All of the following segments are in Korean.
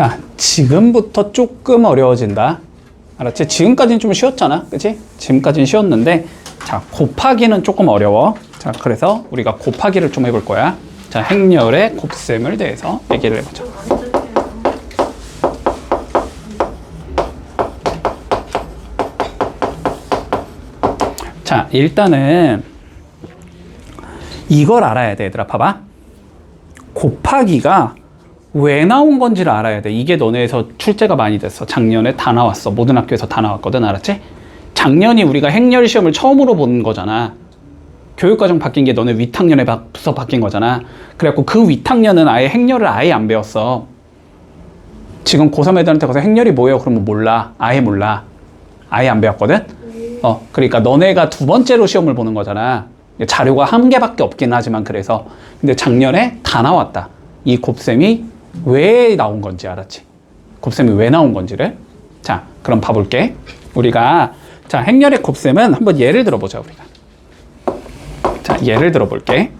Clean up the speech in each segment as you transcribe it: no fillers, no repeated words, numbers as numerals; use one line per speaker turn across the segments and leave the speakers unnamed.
자, 지금부터 조금 어려워진다. 알았지? 지금까지는 좀 쉬웠잖아. 그치? 지금까지는 쉬웠는데, 자, 곱하기는 조금 어려워. 자, 그래서 우리가 곱하기를 좀 해볼 거야. 자, 행렬의 곱셈을 대해서 얘기를 해보자. 자, 일단은 이걸 알아야 돼, 얘들아. 봐봐. 곱하기가 왜 나온 건지를 알아야 돼. 이게 너네에서 출제가 많이 됐어. 작년에 다 나왔어. 모든 학교에서 다 나왔거든. 알았지? 작년이 우리가 행렬 시험을 처음으로 본 거잖아. 교육과정 바뀐 게 너네 윗학년에서 바뀐 거잖아. 그래갖고 그 윗학년은 아예 행렬을 아예 안 배웠어. 지금 고3 애들한테 가서 행렬이 뭐예요? 그러면 몰라. 아예 몰라. 아예 안 배웠거든? 그러니까 너네가 두 번째로 시험을 보는 거잖아. 자료가 한 개밖에 없긴 하지만 그래서. 근데 작년에 다 나왔다. 이 곱셈이 왜 나온 건지 알았지? 곱셈이 왜 나온 건지를. 자, 그럼 봐볼게. 우리가, 자, 행렬의 곱셈은 한번 예를 들어보자, 우리가. 자, 예를 들어볼게.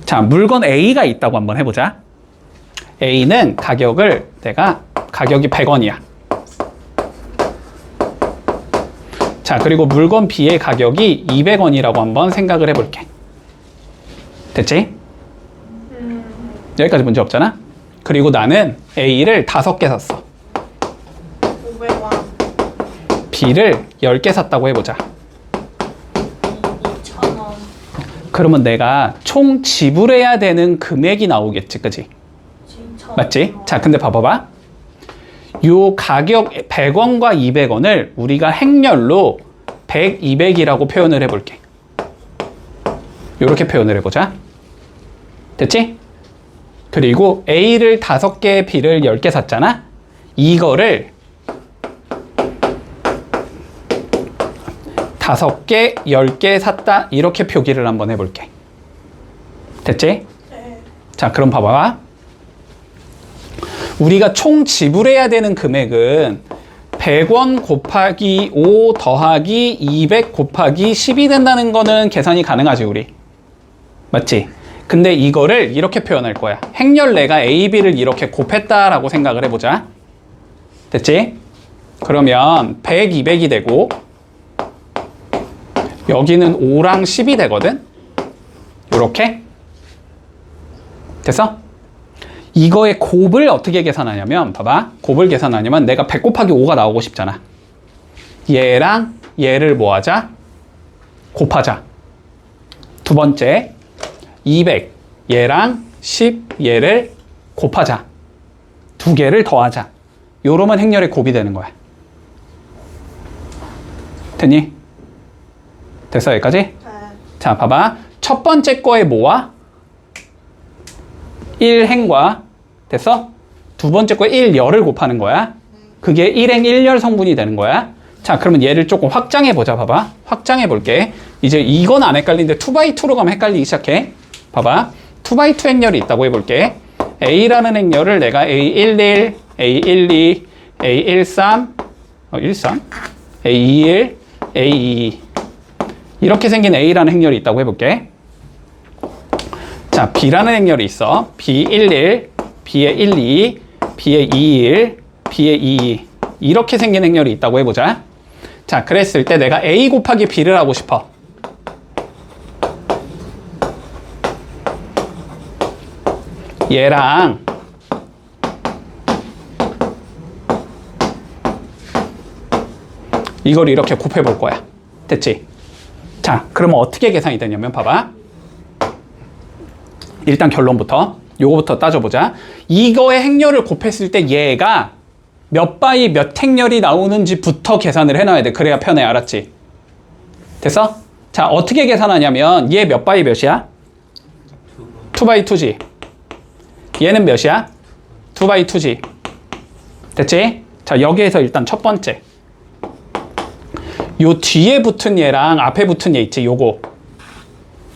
자, 물건 A가 있다고 한번 해보자. A는 가격이 100원이야. 자, 그리고 물건 B의 가격이 200원이라고 한번 생각을 해볼게. 됐지? 여기까지 문제 없잖아? 그리고 나는 A를 5개 샀어.
500원.
B를 10개 샀다고 해보자.
2,000원.
그러면 내가 총 지불해야 되는 금액이 나오겠지, 그치? 맞지? 자, 근데 봐봐봐. 요 가격 100원과 200원을 우리가 행렬로 100, 200이라고 표현을 해볼게. 요렇게 표현을 해보자. 됐지? 그리고 A를 5개, B를 10개 샀잖아? 이거를 5개, 10개 샀다. 이렇게 표기를 한번 해볼게. 됐지?
네.
자, 그럼 봐봐. 우리가 총 지불해야 되는 금액은 100원 곱하기 5 더하기 200 곱하기 10이 된다는 거는 계산이 가능하지, 우리. 맞지? 근데 이거를 이렇게 표현할 거야. 행렬 내가 A, B를 이렇게 곱했다라고 생각을 해보자. 됐지? 그러면 100, 200이 되고 여기는 5랑 10이 되거든? 요렇게? 됐어? 이거의 곱을 어떻게 계산하냐면, 봐봐. 곱을 계산하냐면 내가 100 곱하기 5가 나오고 싶잖아. 얘랑 얘를 뭐 하자? 곱하자. 두 번째, 200. 얘랑 10. 얘를 곱하자. 두 개를 더하자. 요러면 행렬의 곱이 되는 거야. 됐니? 됐어, 여기까지?
네.
자, 봐봐. 첫 번째 거에 뭐와? 1행과 됐어? 두 번째 거에 1열을 곱하는 거야. 그게 1행 1열 성분이 되는 거야. 자, 그러면 얘를 조금 확장해 보자. 봐봐. 확장해 볼게. 이제 이건 안 헷갈리는데 2x2로 가면 헷갈리기 시작해. 봐봐. 2x2 행렬이 있다고 해볼게. A라는 행렬을 내가 A11, A12, A13, A21, A22 이렇게 생긴 A라는 행렬이 있다고 해볼게. 자, B라는 행렬이 있어. B11, B의 12, B의 21, B의 22 이렇게 생긴 행렬이 있다고 해보자. 자, 그랬을 때 내가 A 곱하기 B를 하고 싶어. 얘랑 이걸 이렇게 곱해볼 거야. 됐지? 자, 그러면 어떻게 계산이 되냐면 봐봐. 일단 결론부터 요거부터 따져보자. 이거의 행렬을 곱했을 때 얘가 몇 바이 몇 행렬이 나오는지부터 계산을 해놔야 돼. 그래야 편해. 알았지? 됐어? 자, 어떻게 계산하냐면 얘 몇 바이 몇이야? 2x2지. 얘는 몇이야? 2x2지. 됐지? 자, 여기에서 일단 첫 번째. 요 뒤에 붙은 얘랑 앞에 붙은 얘 있지? 요거.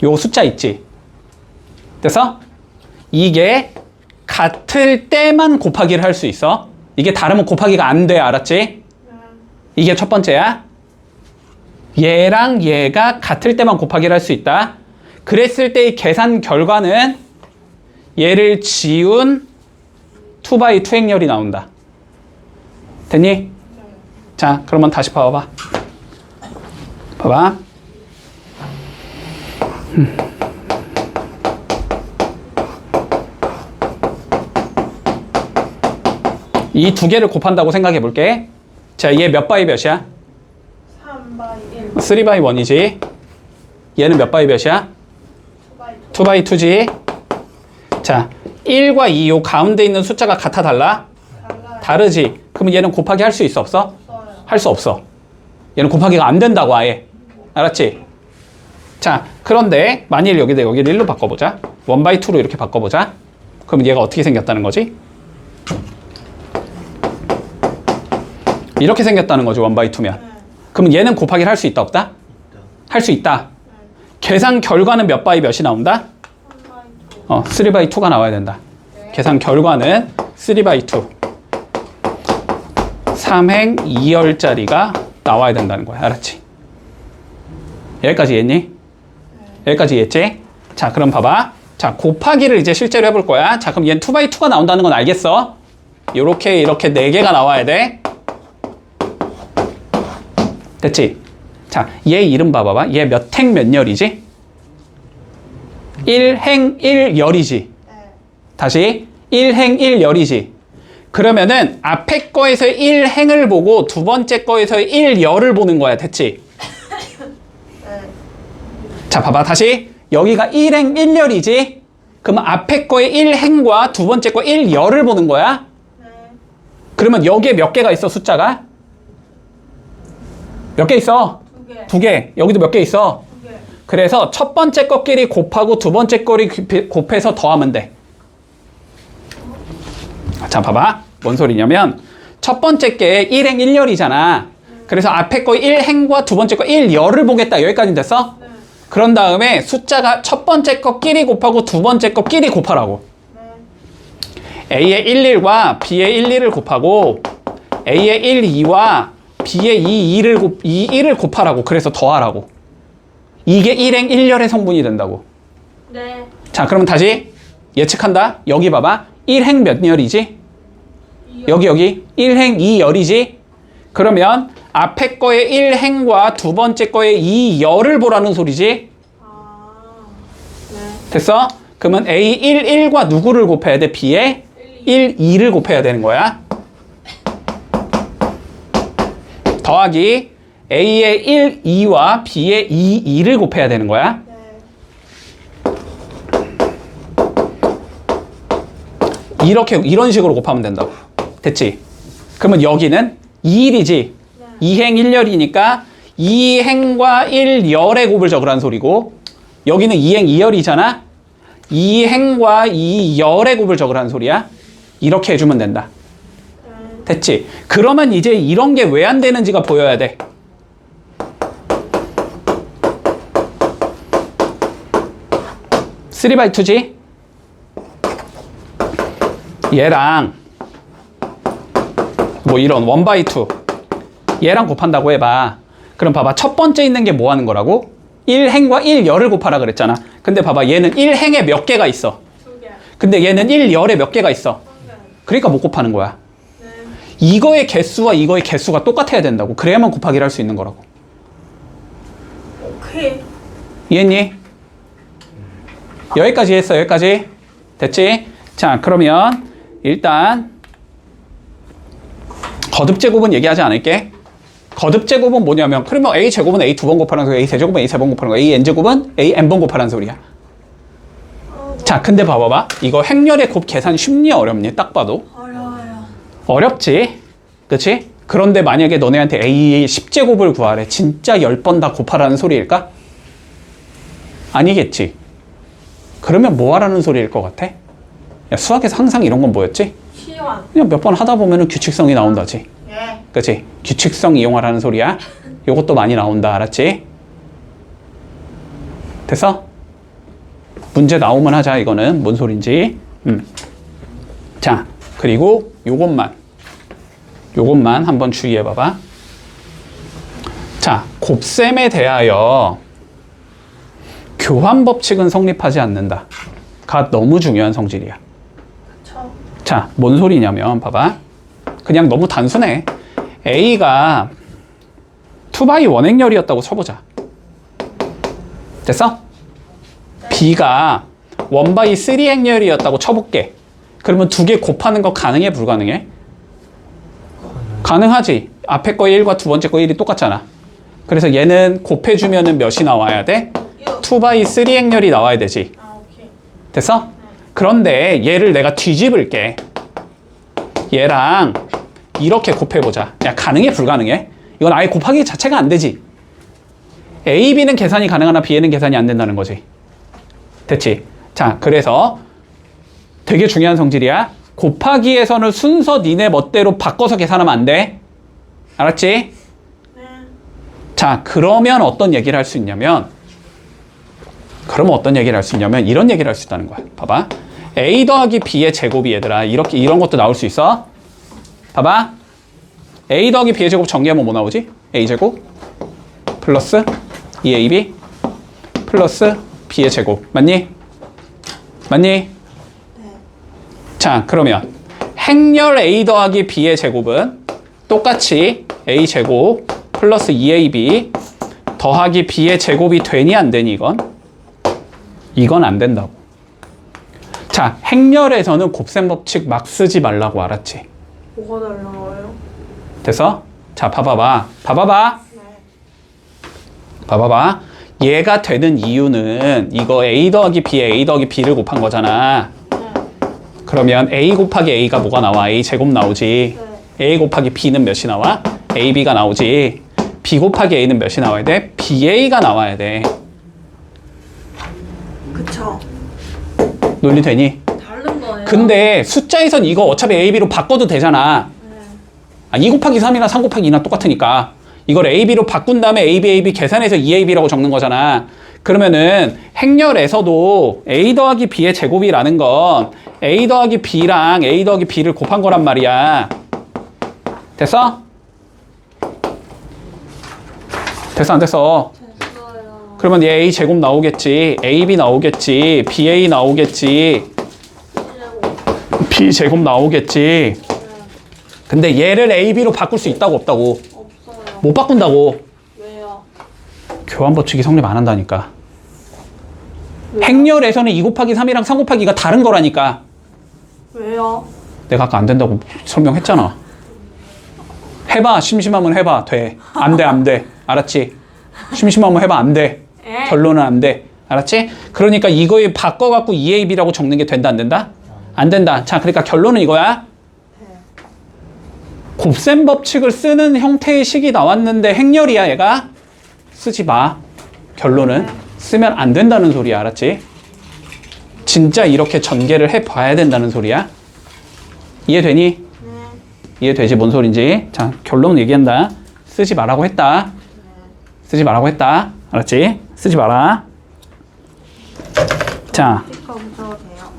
요 숫자 있지? 됐어? 이게 같을 때만 곱하기를 할 수 있어. 이게 다르면 곱하기가 안 돼. 알았지? 이게 첫 번째야. 얘랑 얘가 같을 때만 곱하기를 할 수 있다. 그랬을 때의 계산 결과는 얘를 지운 2x2 행렬이 나온다. 됐니? 자, 그러면 다시 봐봐. 봐봐. 이 두 개를 곱한다고 생각해 볼게. 자, 얘 몇 바이 몇이야?
3by 1
3 바이 1이지. 얘는 몇 바이 몇이야? 2 바이 2지. 자, 1과 2, 요 가운데 있는 숫자가 같아 달라?
달라요.
다르지. 그러면 얘는 곱하기 할 수 있어 없어?
없어요.
할 수 없어. 얘는 곱하기가 안 된다고 아예. 알았지? 자, 그런데 만일 여기를 1로 바꿔보자. 1 바이 2로 이렇게 바꿔보자. 그럼 얘가 어떻게 생겼다는 거지? 이렇게 생겼다는 거지, 1 바이 2면. 그러면 얘는 곱하기를 할 수 있다 없다? 할 수 있다. 계산 결과는 몇 바이 몇이 나온다?
3by 2
3 바이 2가 나와야 된다. 계산 결과는 3 바이 2. 3행 2열짜리가 나와야 된다는 거야. 알았지? 여기까지 이해했니? 여기까지 이해했지? 자, 그럼 봐봐. 자, 곱하기를 이제 실제로 해볼 거야. 자, 그럼 얘는 2 바이 2가 나온다는 건 알겠어? 요렇게 이렇게 4개가 나와야 돼. 됐지? 자, 얘 이름 봐봐봐. 얘 몇 행 몇 열이지? 1행 1열이지.
네.
다시 1행 1열이지. 그러면은 앞에 거에서 1행을 보고 두 번째 거에서 1열을 보는 거야. 됐지?
네.
자, 봐봐. 다시 여기가 1행 1열이지. 그러면 앞에 거의 1행과 두 번째 거 1열을 보는 거야.
네.
그러면 여기에 몇 개가 있어? 숫자가? 몇 개 있어?
2개.
2개. 여기도 몇 개 있어?
2개.
그래서 첫 번째 거끼리 곱하고 두 번째 거리 곱해서 더하면 돼. 자, 봐봐. 뭔 소리냐면 첫 번째 게 1행 1열이잖아. 그래서 앞에 거 1행과 두 번째 거 1열을 보겠다. 여기까지 됐어?
네.
그런 다음에 숫자가 첫 번째 거끼리 곱하고 두 번째 거끼리 곱하라고.
네.
A의 11과 B의 11을 곱하고 A의 12와 B의 2를 곱하라고. 그래서 더하라고. 이게 1행 1열의 성분이 된다고.
네.
자, 그러면 다시 예측한다. 여기 봐봐. 1행 몇 열이지? 여기 1행 2열이지? 그러면 앞에 거의 1행과 두 번째 거의 2열을 보라는 소리지?
아. 네.
됐어? 그러면 A 11과 누구를 곱해야 돼? B의 12를 곱해야 되는 거야. 더하기 A의 12와 B의 22를 곱해야 되는 거야.
네.
이런 식으로 곱하면 된다고. 됐지? 그러면 여기는 2일이지.
네.
2행 1열이니까 2행과 1열의 곱을 적으라는 소리고, 여기는 2행 2열이잖아. 2행과 2열의 곱을 적으라는 소리야. 이렇게 해주면 된다.
네.
됐지? 그러면 이제 이런 게 왜 안 되는지가 보여야 돼. (3 by 2지) 얘랑 뭐 이런 1 by 2 얘랑 곱한다고 해봐. 그럼 봐봐. 첫 번째 있는 게 뭐 하는 거라고? 1행과 1열을 곱하라 그랬잖아. 근데 봐봐. 얘는 1행에 몇 개가 있어.
2개.
근데 얘는 1열에 몇 개가 있어.
3개.
그러니까 못 곱하는 거야.
네.
이거의 개수와 이거의 개수가 똑같아야 된다고. 그래야만 곱하기를 할 수 있는 거라고.
오케이.
이해했니? 여기까지 했어. 여기까지. 됐지? 자, 그러면 일단 거듭제곱은 얘기하지 않을게. 거듭제곱은 뭐냐면, 그러면 A제곱은 A 2번 곱하라는 소리야. A세제곱은 A 3번 곱하는 거야. An제곱은 A N번 곱하라는 소리야. 자, 근데 봐봐봐. 이거 행렬의 곱 계산 쉽니 어렵니? 딱 봐도.
어려워요.
어렵지? 그치? 그런데 만약에 너네한테 A 10제곱을 구하래. 진짜 10번 다 곱하라는 소리일까? 아니겠지. 그러면 뭐 하라는 소리일 것 같아? 야, 수학에서 항상 이런 건 뭐였지?
시원.
그냥 몇 번 하다 보면은 규칙성이 나온다지.
예.
그치? 규칙성 이용하라는 소리야. 요것도 많이 나온다. 알았지? 됐어? 문제 나오면 하자. 이거는 뭔 소린지. 자, 그리고 요것만 한번 주의해 봐봐. 자, 곱셈에 대하여 교환 법칙은 성립하지 않는다. 가 너무 중요한 성질이야.
저.
자, 뭔 소리냐면 봐봐. 그냥 너무 단순해. A가 2x 원행렬이었다고 쳐보자. 됐어? B가 1x 3행렬이었다고 쳐볼게. 그러면 두 개 곱하는 거 가능해, 불가능해? 가능하지. 앞에 거 1과 두 번째 거 1이 똑같잖아. 그래서 얘는 곱해주면은 몇이 나와야 돼? 2x 3행렬이 나와야 되지.
아, 오케이.
됐어? 그런데 얘를 내가 뒤집을게. 얘랑 이렇게 곱해보자. 야, 가능해, 불가능해? 이건 아예 곱하기 자체가 안 되지. A, B는 계산이 가능하나 B에는 계산이 안 된다는 거지. 됐지? 자, 그래서 되게 중요한 성질이야. 곱하기에서는 순서 니네 멋대로 바꿔서 계산하면 안 돼. 알았지?
네.
자, 그러면 어떤 얘기를 할 수 있냐면 이런 얘기를 할 수 있다는 거야. 봐봐. A 더하기 B의 제곱이 얘들아. 이렇게, 이런 것도 나올 수 있어. 봐봐. A 더하기 B의 제곱 정리하면 뭐 나오지? A 제곱 플러스 2AB 플러스 B의 제곱. 맞니? 맞니?
네.
자, 그러면 행렬 A 더하기 B의 제곱은 똑같이 A 제곱 플러스 2AB 더하기 B의 제곱이 되니 안 되니 이건? 이건 안 된다고. 자, 행렬에서는 곱셈 법칙 막 쓰지 말라고. 알았지?
뭐가 달라요?
됐어? 자, 봐봐봐.
네.
봐봐봐. 얘가 되는 이유는 이거 A 더하기 B에 A 더하기 B를 곱한 거잖아.
네.
그러면 A 곱하기 A가 뭐가 나와? A 제곱 나오지.
네.
A 곱하기 B는 몇이 나와? AB가 나오지. B 곱하기 A는 몇이 나와야 돼? BA가 나와야 돼.
그쵸.
논리 되니?
다른 거예요?
근데 숫자에선 이거 어차피 AB로 바꿔도 되잖아.
네.
2 곱하기 3이나 3 곱하기 2나 똑같으니까. 이걸 AB로 바꾼 다음에 AB 계산해서 2AB라고 적는 거잖아. 그러면은 행렬에서도 A 더하기 B의 제곱이라는 건 A 더하기 B랑 A 더하기 B를 곱한 거란 말이야. 됐어? 됐어, 안 됐어?
됐어요.
그러면 얘 A 제곱 나오겠지. AB 나오겠지. BA 나오겠지. B 제곱 나오겠지. 근데 얘를 AB로 바꿀 수 있다고 없다고?
없어요.
못 바꾼다고.
왜요?
교환 법칙이 성립 안 한다니까. 행렬에서는 2 곱하기 3이랑 3 곱하기 2가 다른 거라니까.
왜요?
내가 아까 안 된다고 설명했잖아. 해봐. 심심하면 해봐. 돼. 안 돼, 안 돼. 알았지? 심심하면 해봐. 안 돼.
에?
결론은 안 돼. 알았지? 그러니까 이거에 바꿔갖고 2AB라고 적는 게 된다, 안 된다? 안 된다. 자, 그러니까 결론은 이거야. 곱셈 법칙을 쓰는 형태의 식이 나왔는데 행렬이야, 얘가. 쓰지 마. 결론은 쓰면 안 된다는 소리야. 알았지? 진짜 이렇게 전개를 해봐야 된다는 소리야. 이해되니?
네.
이해되지? 뭔 소린지. 자, 결론 얘기한다. 쓰지 말라고 했다. 쓰지 말라고 했다. 알았지? 쓰지 마라. 자,
스티커 붙여도 돼요?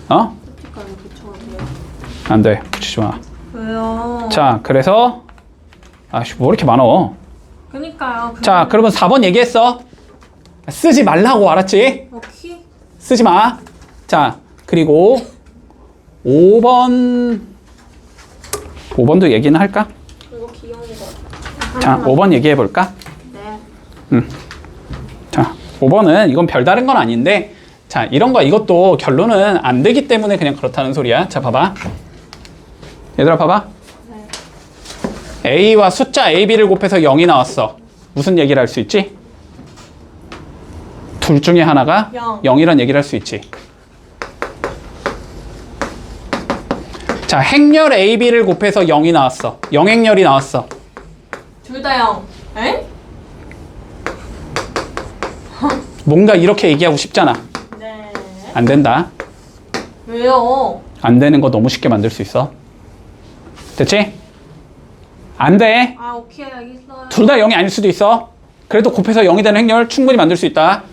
어?
스티커 붙여도 돼요?
안 돼. 붙이지 마.
왜요?
자, 그래서 아씨, 뭐 이렇게 많어?
그니까요.
자, 그러면 4번 얘기했어. 쓰지 말라고. 알았지?
오케이.
쓰지 마. 자, 그리고 5번도 얘기는 할까?
이거 귀여운 거.
자, 5번 얘기해 볼까?
네.
자, 5번은 이건 별다른 건 아닌데, 자, 이런 거 이것도 결론은 안 되기 때문에 그냥 그렇다는 소리야. 자, 봐봐. 얘들아, 봐봐.
네.
A와 숫자 AB를 곱해서 0이 나왔어. 무슨 얘기를 할 수 있지? 둘 중에 하나가 0이란 얘기를 할 수 있지. 자, 행렬 AB를 곱해서 0이 나왔어. 0행렬이 나왔어.
둘 다 0. 에?
뭔가 이렇게 얘기하고 싶잖아.
네.
안 된다.
왜요?
안 되는 거 너무 쉽게 만들 수 있어. 됐지? 안 돼.
아, 오케이, 알겠어요.
둘 다 0이 아닐 수도 있어. 그래도 곱해서 0이 되는 행렬 충분히 만들 수 있다.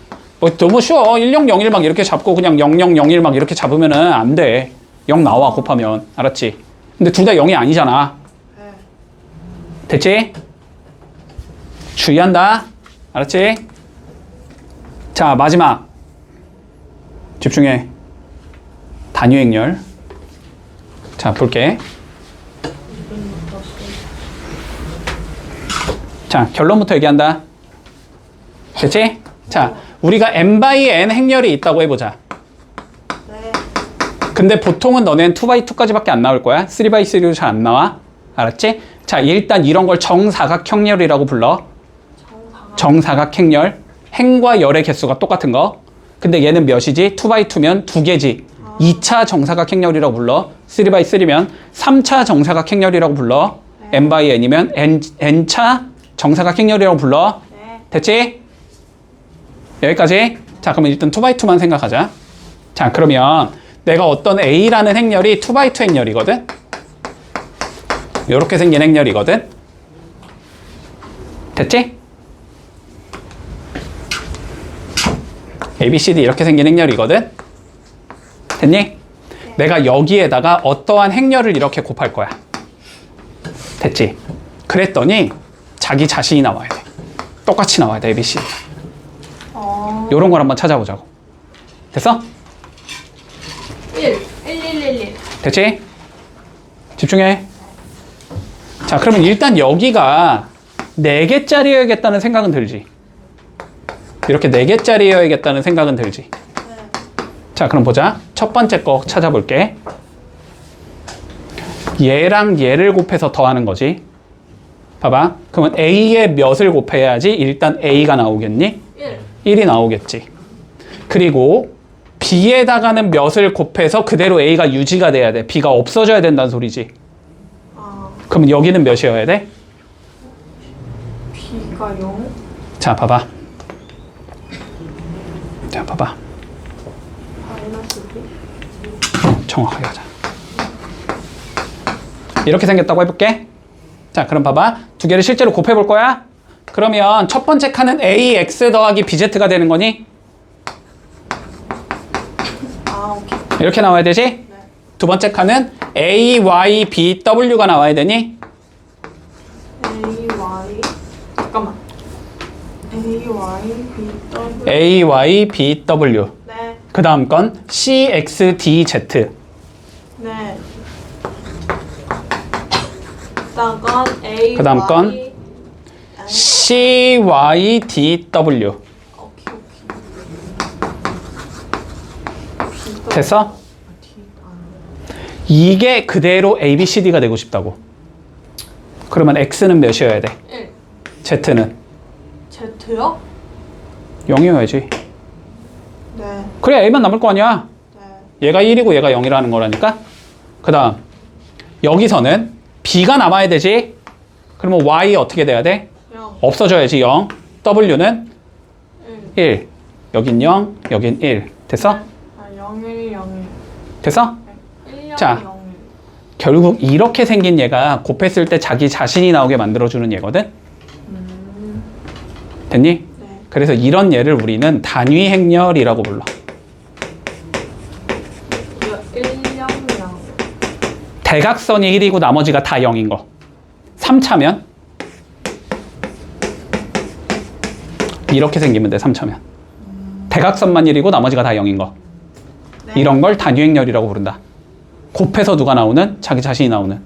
뭐 너무 쉬워. 1001 막 이렇게 잡고 그냥 0001 막 이렇게 잡으면은 안 돼. 0 나와 곱하면. 알았지? 근데 둘 다 0이 아니잖아.
네.
됐지? 주의한다. 알았지? 자, 마지막. 집중해. 단위 행렬. 자, 자, 볼게. 자, 결론부터 얘기한다. 됐지? 자, 우리가 n by n 행렬이 있다고 해보자.
네.
근데 보통은 너넨 2x2까지밖에 안 나올 거야. 3x3로 잘 안 나와. 알았지? 자, 일단 이런 걸 정사각형렬이라고 불러. 정사각행렬. 행과 열의 개수가 똑같은 거. 근데 얘는 몇이지? 2x2면 2개지. 2차 정사각행렬이라고 불러. 3x3면 3차 정사각행렬이라고 불러. n by n이면 n차 정사각행렬이라고 불러.
네.
됐지? 여기까지. 자, 그러면 일단 2x2만 생각하자. 자, 그러면 내가 어떤 A라는 행렬이 2x2 행렬이거든? 요렇게 생긴 행렬이거든? 됐지? A, B, C, D 이렇게 생긴 행렬이거든? 됐니? 내가 여기에다가 어떠한 행렬을 이렇게 곱할 거야. 됐지? 그랬더니 자기 자신이 나와야 돼. 똑같이 나와야 돼, A, B, C, D. 요런 걸 한번 찾아보자고. 됐어?
1. 1.
됐지? 집중해. 자, 그러면 일단 여기가 4개짜리여야겠다는 생각은 들지. 이렇게 4개짜리여야겠다는 생각은 들지.
네.
자, 그럼 보자. 첫 번째 거 찾아볼게. 얘랑 얘를 곱해서 더하는 거지. 봐봐. 그러면 A의 몇을 곱해야지 일단 A가 나오겠니?
1.
1이 나오겠지. 그리고 B에다가는 몇을 곱해서 그대로 A가 유지가 돼야 돼. B가 없어져야 된다는 소리지. 그러면 여기는 몇이어야 돼?
B가 0.
자, 봐봐. 자, 봐봐.
마이너스 2.
정확하게 하자. 이렇게 생겼다고 해볼게. 자, 그럼 봐봐. 두 개를 실제로 곱해볼 거야. 그러면 첫 번째 칸은 AX 더하기 BZ가 되는 거니?
오케이.
이렇게 나와야 되지?
네.
두 번째 칸은 AYBW가 나와야 되니?
AY. 잠깐만. AYBW.
AYBW.
네.
그 다음 건 CXDZ.
네. 그다음 건 A.
그다음 건 CYDW.
오케이.
됐어? 이게 그대로 ABCD가 되고 싶다고. 그러면 X는 몇이어야 돼?
1.
Z는?
Z요?
0이어야지.
네.
그래, A만 남을 거 아니야.
네.
얘가 1이고 얘가 0이라는 거라니까. 그 다음 여기서는 B가 남아야 되지. 그러면 Y 어떻게 돼야 돼?
0.
없어져야지. 0. W는
1.
1. 여긴 0, 여긴 1. 됐어?
0, 1, 0, 1.
됐어?
1, 0,
자.
0, 1.
결국 이렇게 생긴 얘가 곱했을 때 자기 자신이 나오게 만들어주는 얘거든? 됐니?
네.
그래서 이런 얘를 우리는 단위 행렬이라고 불러.
이거 1, 0, 0.
대각선이 1이고 나머지가 다 0인 거. 3차면 이렇게 생기면 돼. 3차면 대각선만 1이고 나머지가 다 0인 거.
네.
이런 걸 단위 행렬이라고 부른다. 곱해서 누가 나오는? 자기 자신이 나오는.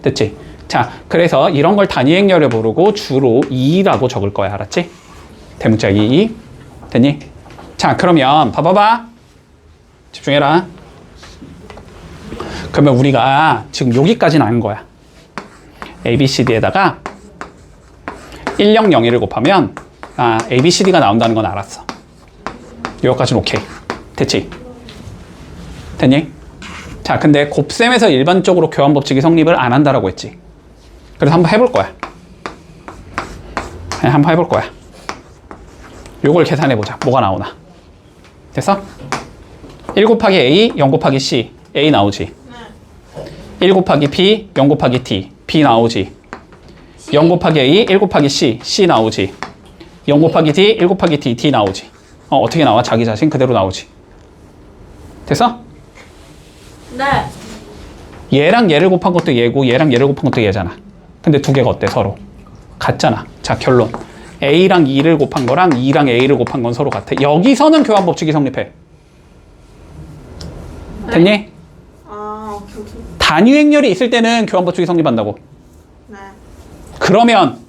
됐지? 자, 그래서 이런 걸 단위 행렬에 부르고 주로 2라고 적을 거야. 알았지? 대문자 2. 됐니? 자, 그러면 봐봐봐. 집중해라. 그러면 우리가 지금 여기까지는 안 거야. ABCD에다가 1, 0, 0, 1을 곱하면 ABCD가 나온다는 건 알았어. 여기까지는 오케이. 됐지? 됐니? 자, 근데 곱셈에서 일반적으로 교환법칙이 성립을 안 한다라고 했지. 그래서 한번 해볼 거야. 그냥 한번 해볼 거야. 요걸 계산해보자. 뭐가 나오나. 됐어? 1 곱하기 A, 0 곱하기 C. A 나오지.
네.
1 곱하기 B, 0 곱하기 D. B 나오지. 0 곱하기 A, 1 곱하기 C. C 나오지. 0 곱하기 D, 1 곱하기 D. D 나오지. 어떻게 나와? 자기 자신 그대로 나오지. 됐어?
네.
얘랑 얘를 곱한 것도 얘고 얘랑 얘를 곱한 것도 얘잖아. 근데 두 개가 어때? 서로 같잖아. 자, 결론. A랑 2를 곱한 거랑 2랑 A를 곱한 건 서로 같아. 여기서는 교환법칙이 성립해. 됐니?
오케이, 오케이.
단위 행렬이 있을 때는 교환법칙이 성립한다고.
네.
그러면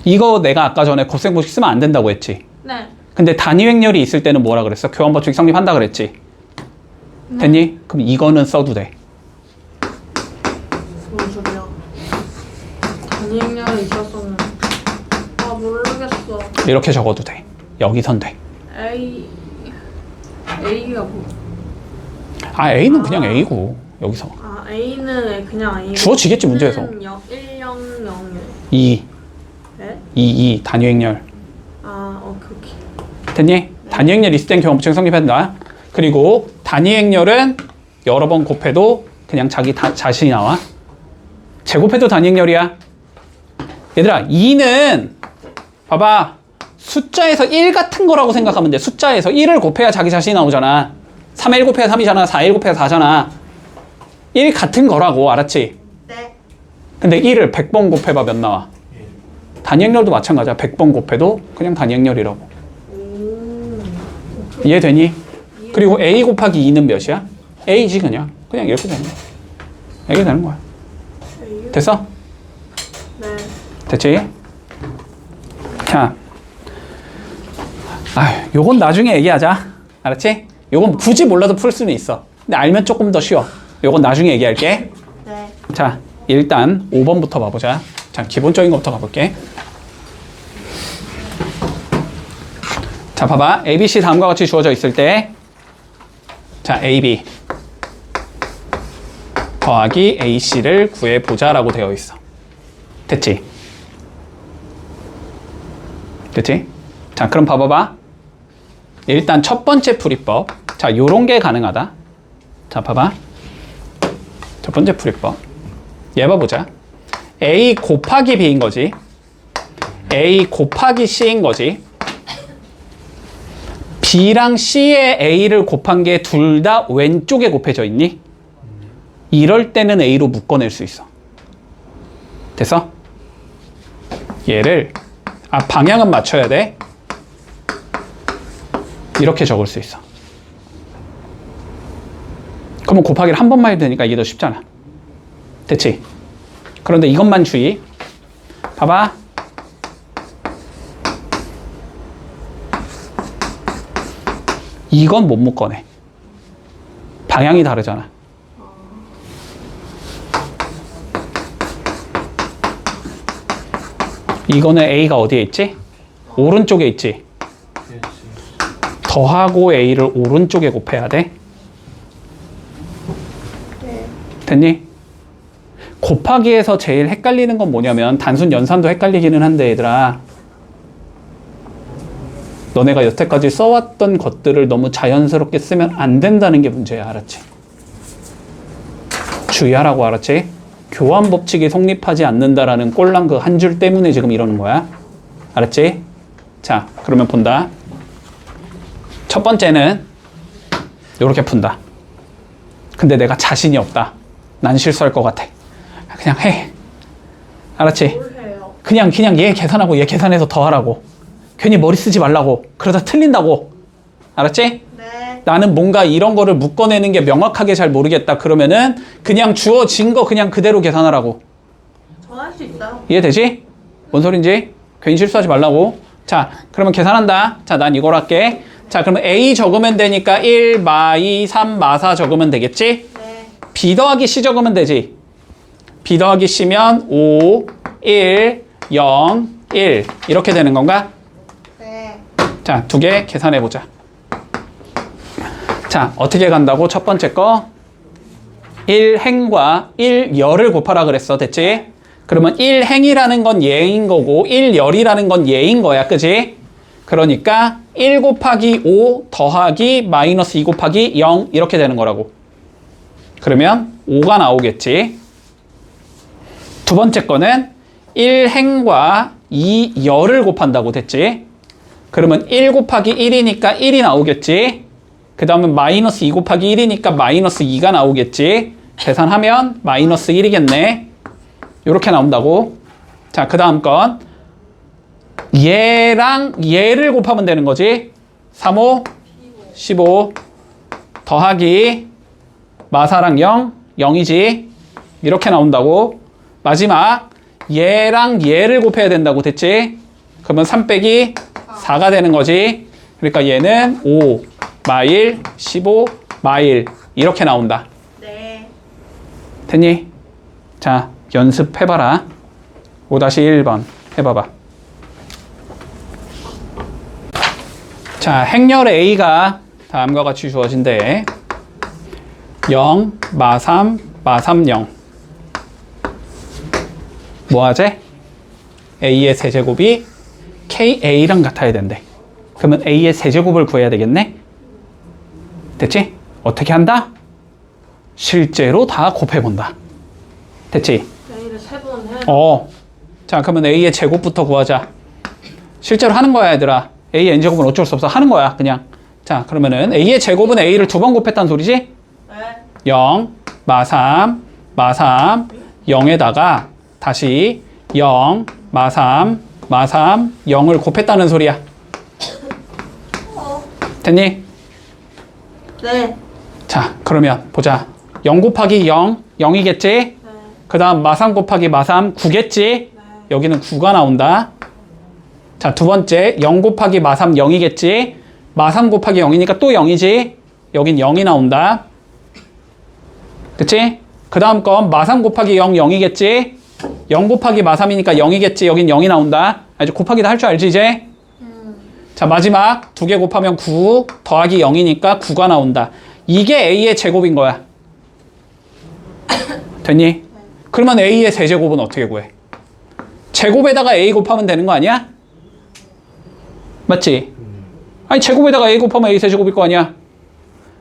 이거 내가 아까 전에 곱셈법칙 쓰면 안 된다고 했지.
네.
근데 단위 행렬이 있을 때는 뭐라 그랬어? 교환법칙이 성립한다 그랬지. 됐니? 그럼 이거는 써도 돼.
뭔 소리야? 단위 행렬이 있었었는데. 아, 모르겠어.
이렇게 적어도 돼. 여기선 돼.
A가 뭐?
아 A는 그냥 A고 여기서
아, A는 그냥 A고.
주어지겠지, 문제에서.
1, 0, 0,
2,
네?
2 단위 행렬.
아, 오케이.
됐니? 단위 행렬 있을 땐 교환법칙 성립한다. 그리고 단위 행렬은 여러 번 곱해도 그냥 자신이 나와. 제곱해도 단위 행렬이야. 얘들아 2는 봐봐 숫자에서 1 같은 거라고 생각하면 돼. 숫자에서 1을 곱해야 자기 자신이 나오잖아. 3에 1 곱해야 3이잖아. 4에 1 곱해야 4잖아. 1 같은 거라고. 알았지?
네.
근데 1을 100번 곱해봐 몇 나와? 단위 행렬도 마찬가지야. 100번 곱해도 그냥 단위 행렬이라고. 이해되니? 그리고 A 곱하기 2는 몇이야? A지 그냥 이렇게 되는 거야. 이렇게 되는 거야. 됐어?
네.
됐지? 자, 요건 나중에 얘기하자. 알았지? 요건 굳이 몰라도 풀 수는 있어. 근데 알면 조금 더 쉬워. 요건 나중에 얘기할게.
네.
자, 일단 5번부터 봐보자. 자, 기본적인 것부터 가볼게. 자, 봐봐. A, B, C 다음과 같이 주어져 있을 때 자, A, B 더하기 A, C를 구해보자라고 되어 있어. 됐지? 됐지? 자, 그럼 봐봐봐. 일단 첫 번째 풀이법. 자, 요런 게 가능하다. 자, 봐봐. 첫 번째 풀이법. 얘 봐보자. A 곱하기 B인 거지. A 곱하기 C인 거지. B랑 C의 A를 곱한 게 둘 다 왼쪽에 곱해져 있니? 이럴 때는 A로 묶어낼 수 있어. 됐어? 얘를 방향은 맞춰야 돼. 이렇게 적을 수 있어. 그러면 곱하기를 한 번만 해도 되니까 이게 더 쉽잖아. 됐지? 그런데 이것만 주의. 봐봐. 이건 못 묶어내. 방향이 다르잖아. 이거는 A가 어디에 있지? 오른쪽에 있지? 더하고 A를 오른쪽에 곱해야 돼. 됐니? 곱하기에서 제일 헷갈리는 건 뭐냐면 단순 연산도 헷갈리기는 한데 얘들아 너네가 여태까지 써왔던 것들을 너무 자연스럽게 쓰면 안 된다는 게 문제야. 알았지? 주의하라고. 알았지? 교환 법칙이 성립하지 않는다라는 꼴랑 그 한 줄 때문에 지금 이러는 거야. 알았지? 자, 그러면 본다. 첫 번째는 이렇게 푼다. 근데 내가 자신이 없다. 난 실수할 것 같아. 그냥 해. 알았지?
뭘 해요?
그냥 얘 계산하고 얘 계산해서 더하라고. 괜히 머리 쓰지 말라고. 그러다 틀린다고. 알았지?
네.
나는 뭔가 이런 거를 묶어내는 게 명확하게 잘 모르겠다. 그러면은 그냥 주어진 거 그냥 그대로 계산하라고.
저 할 수 있어요.
이해되지? 뭔 소린지? 괜히 실수하지 말라고. 자, 그러면 계산한다. 자, 난 이걸 할게. 자, 그러면 A 적으면 되니까 1, 마 2, 3, 마 4 적으면 되겠지?
네.
B 더하기 C 적으면 되지. B 더하기 C면 5, 1, 0, 1 이렇게 되는 건가?
네.
자, 두 개 계산해보자. 자, 어떻게 간다고? 첫 번째 거 1행과 1열을 곱하라 그랬어. 됐지? 그러면 1행이라는 건 예인 거고 1열이라는 건 예인 거야. 그지? 그러니까 1 곱하기 5 더하기 마이너스 2 곱하기 0 이렇게 되는 거라고. 그러면 5가 나오겠지. 두 번째 거는 1행과 2열을 곱한다고. 됐지? 그러면 1 곱하기 1이니까 1이 나오겠지. 그 다음에 마이너스 2 곱하기 1이니까 마이너스 2가 나오겠지. 계산하면 마이너스 1이겠네. 이렇게 나온다고. 자, 그 다음 건 얘랑 얘를 곱하면 되는 거지. 3, 5, 15. 더하기 마사랑 0, 0이지. 이렇게 나온다고. 마지막 얘랑 얘를 곱해야 된다고. 됐지? 그러면 3 빼기 4가 되는 거지. 그러니까 얘는 5 마일 15 마일 이렇게 나온다.
네.
됐니? 자, 연습해봐라. 5-1번 해봐봐. 자, 행렬 A가 다음과 같이 주어진대. 0, 마3, 마3, 0. 뭐하지? A의 세제곱이 KA랑 같아야 된대. 그러면 A의 세제곱을 구해야 되겠네? 됐지? 어떻게 한다? 실제로 다 곱해본다. 됐지?
A를 3번 해.
자, 그러면 A의 제곱부터 구하자. 실제로 하는 거야, 얘들아. A의 N제곱은 어쩔 수 없어. 하는 거야, 그냥. 자, 그러면은 A의 제곱은 A를 2번 곱했다는 소리지?
네.
0, 마3, 마3, 0에다가 다시 0, 마3, 마3, 0을 곱했다는 소리야. 됐니?
네.
자, 그러면 보자. 0 곱하기 0, 0이겠지?
네.
그 다음 마3 곱하기 마3, 9겠지?
네.
여기는 9가 나온다. 자, 두 번째 0 곱하기 마3, 0이겠지? 마3 곱하기 0이니까 또 0이지? 여긴 0이 나온다. 그치? 그 다음 건 마3 곱하기 0, 0이겠지? 0 곱하기 마3이니까 0이겠지? 여긴 0이 나온다. 이제 곱하기도 할 줄 알지, 이제? 자, 마지막 2개 곱하면 9 더하기 0이니까 9가 나온다. 이게 A의 제곱인 거야. 됐니? 그러면 A의 세제곱은 어떻게 구해? 제곱에다가 A 곱하면 되는 거 아니야? 맞지? 아니, 제곱에다가 A 곱하면 A 세제곱일 거 아니야?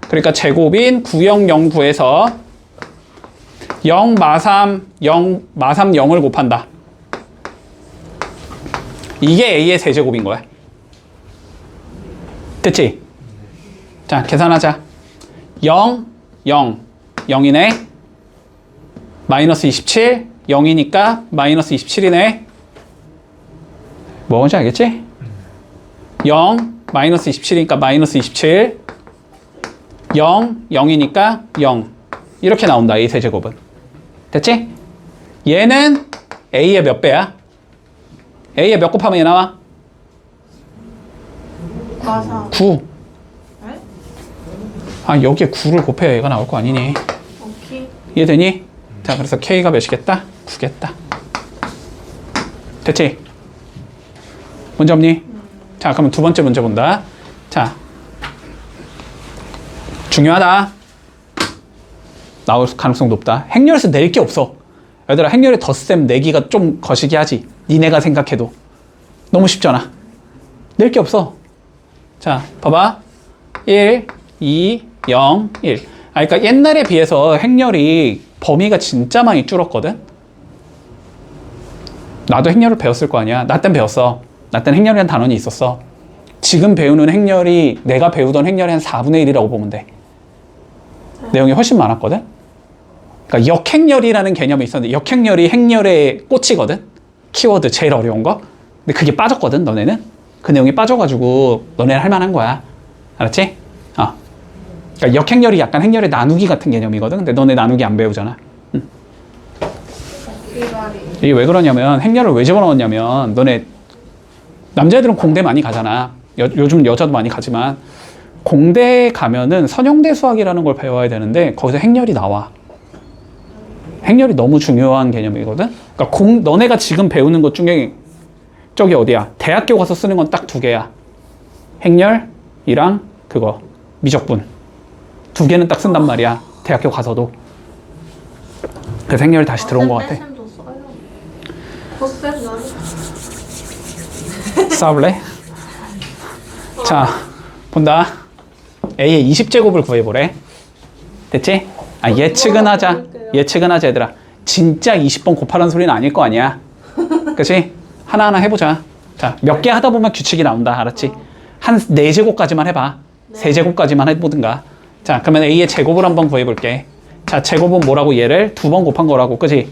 그러니까 제곱인 9009에서 0, 마3, 0, 마3, 0을 곱한다. 이게 A의 세제곱인 거야. 됐지? 자, 계산하자. 0, 0, 0이네. 마이너스 27, 0이니까 마이너스 27이네. 뭔지 알겠지? 0, 마이너스 27이니까 마이너스 27. 0, 0이니까 0. 이렇게 나온다, A 세제곱은. 됐지? 얘는 A의 몇 배야? A의 몇 곱하면 얘 나와?
마사.
9.
네?
아, 여기에 9를 곱해야 얘가 나올 거 아니니?
오케이.
이해되니? 자, 그래서 K가 몇이겠다? 9겠다. 됐지? 문제 없니? 자, 그러면 두 번째 문제 본다. 자, 중요하다. 나올 가능성 높다. 행렬에서 낼 게 없어. 얘들아, 행렬의 덧셈 내기가 좀 거시기 하지. 니네가 생각해도. 너무 쉽잖아. 낼 게 없어. 자, 봐봐. 1, 2, 0, 1. 아, 그러니까 옛날에 비해서 행렬이 범위가 진짜 많이 줄었거든? 나도 행렬을 배웠을 거 아니야. 나 땐 배웠어. 나 땐 행렬이라는 단원이 있었어. 지금 배우는 행렬이 내가 배우던 행렬의 한 4분의 1이라고 보면 돼. 내용이 훨씬 많았거든? 그러니까 역행렬이라는 개념이 있었는데 역행렬이 행렬의 꽃이거든? 키워드 제일 어려운 거? 근데 그게 빠졌거든, 너네는? 그 내용이 빠져가지고 너네는 할 만한 거야. 알았지? 그러니까 역행렬이 약간 행렬의 나누기 같은 개념이거든? 근데 너네 나누기 안 배우잖아. 이게 왜 그러냐면 행렬을 왜 집어넣었냐면 너네 남자애들은 공대 많이 가잖아. 요즘 여자도 많이 가지만 공대 가면은 선형대 수학이라는 걸 배워야 되는데 거기서 행렬이 나와. 행렬이 너무 중요한 개념이거든. 그러니까 너네가 지금 배우는 것 중에 저기 어디야? 대학교 가서 쓰는 건 딱 2개야. 행렬이랑 그거 미적분. 2개는 딱 쓴단 말이야. 대학교 가서도. 그래서 행렬이 다시 들어온 것 같아. 싸울래? 자, 본다. A의 20제곱을 구해보래. 됐지? 아, 예측은 하자. 예측은 하자, 얘들아. 진짜 20번 곱하라는 소리는 아닐 거 아니야. 그치? 하나하나 해보자. 자, 몇 개 하다 보면 규칙이 나온다. 알았지? 한 4제곱까지만 해봐. 3제곱까지만 해보든가. 자, 그러면 A의 제곱을 한번 구해볼게. 자, 제곱은 뭐라고? 얘를 2번 곱한 거라고. 그치?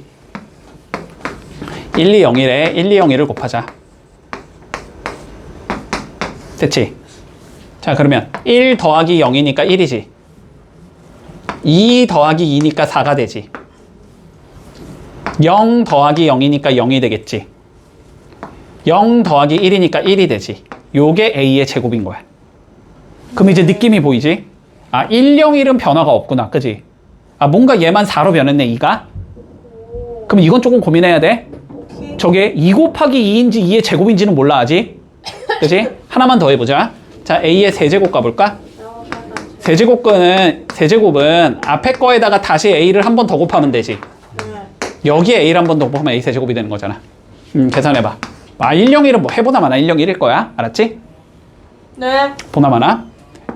1, 2, 0, 1에 1, 2, 0, 1을 곱하자. 됐지? 자, 그러면 1 더하기 0이니까 1이지. 2 더하기 2니까 4가 되지. 0 더하기 0이니까 0이 되겠지. 0 더하기 1이니까 1이 되지. 요게 A의 제곱인 거야. 그럼 이제 느낌이 보이지? 아, 1, 0, 1은 변화가 없구나. 그지? 아, 뭔가 얘만 4로 변했네, 2가? 그럼 이건 조금 고민해야 돼.
오케이.
저게 2 곱하기 2인지 2의 제곱인지는 몰라, 아직. 그지? 하나만 더 해보자. 자, A의 세제곱 가볼까? 세제곱은 앞에 거에다가 다시 A를 한 번 더 곱하면 되지.
네.
여기에 A를 한 번 더 곱하면 A 세제곱이 되는 거잖아. 계산해봐. 아, 1, 0, 1은 뭐 해보나마나 1, 0, 1일 거야. 알았지?
네.
보나마나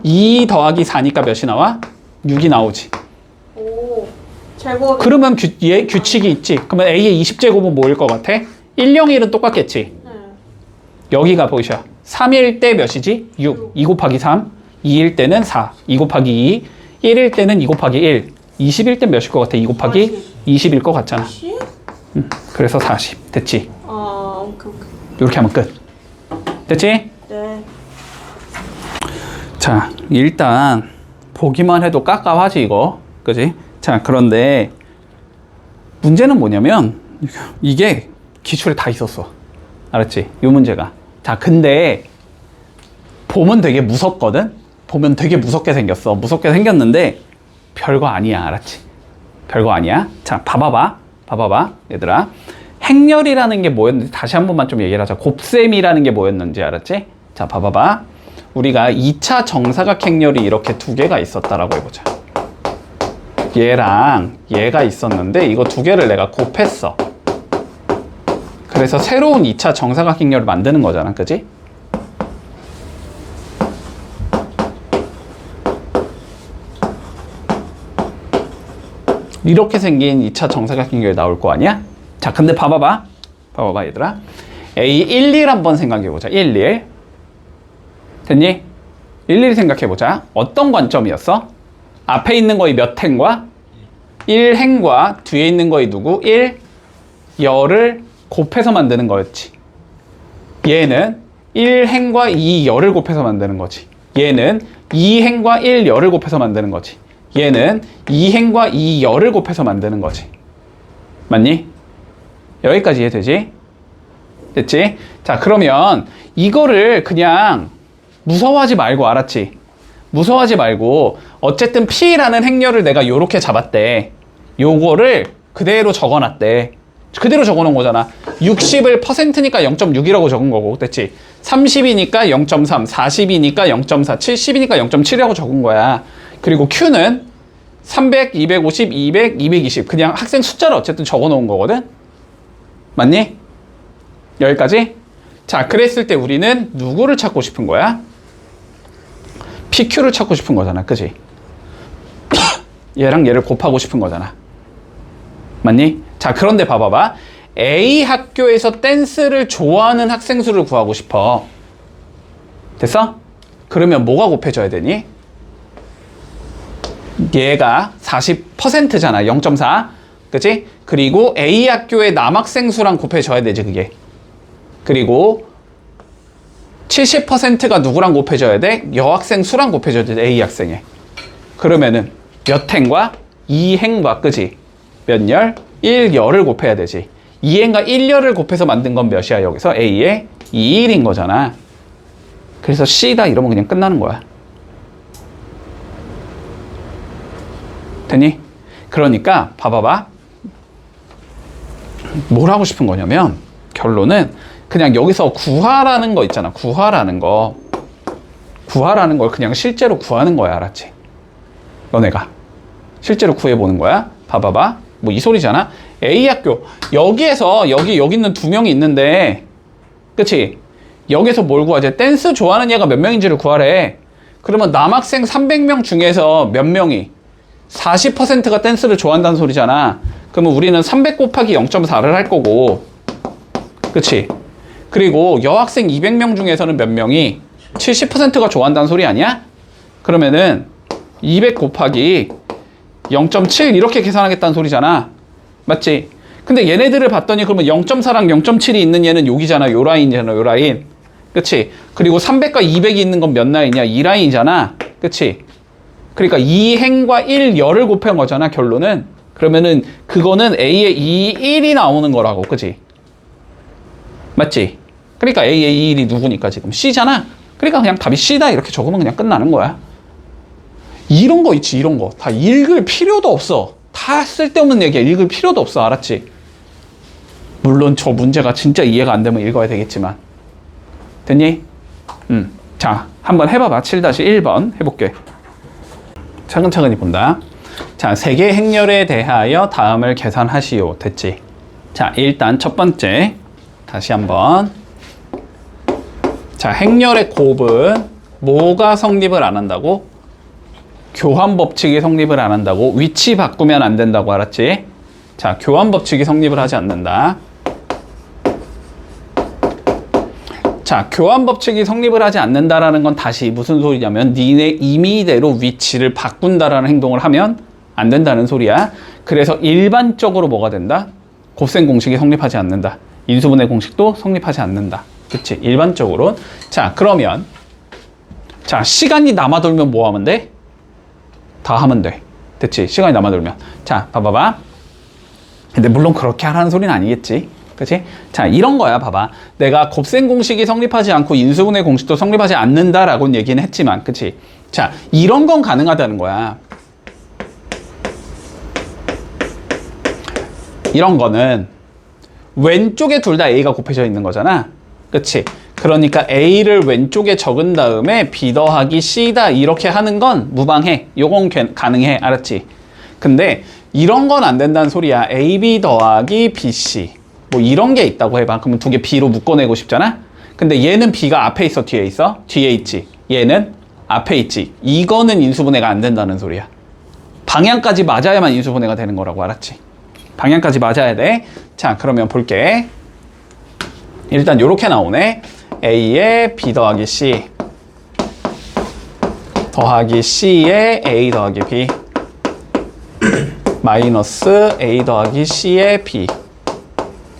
2 더하기 4니까 몇이 나와? 6이 나오지.
오. 제곱.
그러면 얘 규칙이 있지. 그러면 A의 20제곱은 뭐일 것 같아? 1, 0, 1은 똑같겠지.
네.
여기가 보이셔. 3일 때 몇이지? 6. 2 곱하기 3. 2일 때는 4. 2 곱하기 2. 1일 때는 2 곱하기 1. 20일 때 몇일 것 같아? 2 곱하기 20일 것 같잖아.
10?
그래서 40. 됐지?
오케이.
이렇게 하면 끝. 됐지?
네.
자, 일단 보기만 해도 깝깝하지 이거. 그지? 자, 그런데 문제는 뭐냐면 이게 기출에 다 있었어. 알았지? 이 문제가. 자, 근데 보면 되게 무섭거든? 보면 되게 무섭게 생겼어. 무섭게 생겼는데 별거 아니야. 알았지? 별거 아니야. 자, 봐봐봐. 얘들아. 행렬이라는 게 뭐였는지 다시 한 번만 좀 얘기를 하자. 곱셈이라는 게 뭐였는지 알았지? 자, 봐봐봐. 우리가 2차 정사각 행렬이 이렇게 두 개가 있었다라고 해보자. 얘랑 얘가 있었는데 이거 두 개를 내가 곱했어. 그래서 새로운 2차 정사각 행렬을 만드는 거잖아. 그지? 이렇게 생긴 2차 정사각 행렬이 나올 거 아니야? 자, 근데 봐봐봐 얘들아. A11 한번 생각해보자. 11 됐니? 11 생각해보자. 어떤 관점이었어? 앞에 있는 거의 몇 행과 1행과 뒤에 있는 거의 누구? 1, 열을 곱해서 만드는 거였지. 얘는 1행과 2 열을 곱해서 만드는 거지. 얘는 2행과 1 열을 곱해서 만드는 거지. 얘는 2행과 2 열을 곱해서 만드는 거지. 맞니? 여기까지 이해되지? 됐지? 자, 그러면 이거를 그냥 무서워하지 말고, 알았지? 무서워하지 말고 어쨌든 P라는 행렬을 내가 요렇게 잡았대. 요거를 그대로 적어놨대. 그대로 적어놓은 거잖아. 60을 %니까 0.6이라고 적은 거고, 됐지? 30이니까 0.3, 40이니까 0.4, 70이니까 0.7이라고 적은 거야. 그리고 Q는 300, 250, 200, 220 그냥 학생 숫자를 어쨌든 적어놓은 거거든? 맞니? 여기까지? 자, 그랬을 때 우리는 누구를 찾고 싶은 거야? PQ를 찾고 싶은 거잖아. 그지? 얘랑 얘를 곱하고 싶은 거잖아. 맞니? 자, 그런데 봐봐봐. A 학교에서 댄스를 좋아하는 학생 수를 구하고 싶어. 됐어? 그러면 뭐가 곱해져야 되니? 얘가 40%잖아. 0.4. 그치? 그리고 A 학교의 남학생 수랑 곱해져야 되지, 그게. 그리고 70%가 누구랑 곱해져야 돼? 여학생 수랑 곱해져야 돼, A 학생에. 그러면은 몇 행과 2행과, 그지? 몇 열? 1열을 곱해야 되지. 2행과 1열을 곱해서 만든 건 몇이야, 여기서? A의 2일인 거잖아. 그래서 C다 이러면 그냥 끝나는 거야. 되니? 그러니까 봐봐봐. 뭘 하고 싶은 거냐면 결론은 그냥 여기서 구하라는 거 있잖아. 구하라는 걸 그냥 실제로 구하는 거야. 알았지? 너네가 실제로 구해보는 거야. 봐봐봐. 뭐 이 소리잖아. A 학교 여기에서 여기 있는 두 명이 있는데, 그치? 여기서 뭘 구하지? 댄스 좋아하는 얘가 몇 명인지를 구하래. 그러면 남학생 300명 중에서 몇 명이 40%가 댄스를 좋아한다는 소리잖아. 그러면 우리는 300 곱하기 0.4를 할 거고, 그치? 그리고 여학생 200명 중에서는 몇 명이 70%가 좋아한다는 소리 아니야? 그러면은 200 곱하기 0.7 이렇게 계산하겠다는 소리잖아. 맞지? 근데 얘네들을 봤더니 그러면 0.4랑 0.7이 있는 얘는 여기잖아. 요 라인이잖아. 요 라인. 그치? 그리고 300과 200이 있는 건 몇 라인이야? 이 라인이잖아. 그치? 그러니까 2행과 1, 열을 곱한 거잖아, 결론은. 그러면은 그거는 A의 2, 1이 나오는 거라고, 그지? 맞지? 그러니까 A의 2, 1이 누구니까 지금 C잖아? 그러니까 그냥 답이 C다 이렇게 적으면 그냥 끝나는 거야. 이런 거 있지, 이런 거. 다 읽을 필요도 없어. 다 쓸데없는 얘기야. 읽을 필요도 없어, 알았지? 물론 저 문제가 진짜 이해가 안 되면 읽어야 되겠지만. 됐니? 자, 한번 해봐봐. 7-1번 해볼게. 차근차근히 본다. 자, 세 개의 행렬에 대하여 다음을 계산하시오. 됐지? 자, 일단 첫 번째. 다시 한번. 자, 행렬의 곱은 뭐가 성립을 안 한다고? 교환 법칙이 성립을 안 한다고? 위치 바꾸면 안 된다고, 알았지? 자, 교환 법칙이 성립을 하지 않는다. 자, 교환 법칙이 성립을 하지 않는다라는 건 다시 무슨 소리냐면 니네 임의대로 위치를 바꾼다라는 행동을 하면 안 된다는 소리야. 그래서 일반적으로 뭐가 된다? 곱셈 공식이 성립하지 않는다. 인수분해 공식도 성립하지 않는다. 그치? 일반적으로. 자, 그러면 자, 시간이 남아돌면 뭐 하면 돼? 다 하면 돼. 됐지? 시간이 남아돌면. 자, 봐봐봐. 근데 물론 그렇게 하라는 소리는 아니겠지. 그치? 자, 이런 거야. 봐봐. 내가 곱셈 공식이 성립하지 않고 인수분해 공식도 성립하지 않는다라고는 얘기는 했지만, 그치? 자, 이런 건 가능하다는 거야. 이런 거는 왼쪽에 둘 다 A가 곱해져 있는 거잖아. 그치? 그러니까 A를 왼쪽에 적은 다음에 B 더하기 C다 이렇게 하는 건 무방해. 요건 가능해. 알았지? 근데 이런 건 안 된다는 소리야. AB 더하기 BC. 뭐 이런 게 있다고 해봐. 그러면 두 개 B로 묶어내고 싶잖아? 근데 얘는 B가 앞에 있어, 뒤에 있어? 뒤에 있지. 얘는 앞에 있지. 이거는 인수분해가 안 된다는 소리야. 방향까지 맞아야만 인수분해가 되는 거라고, 알았지? 방향까지 맞아야 돼. 자, 그러면 볼게. 일단 요렇게 나오네. A에 B 더하기 C 더하기 C에 A 더하기 B 마이너스 A 더하기 C에 B.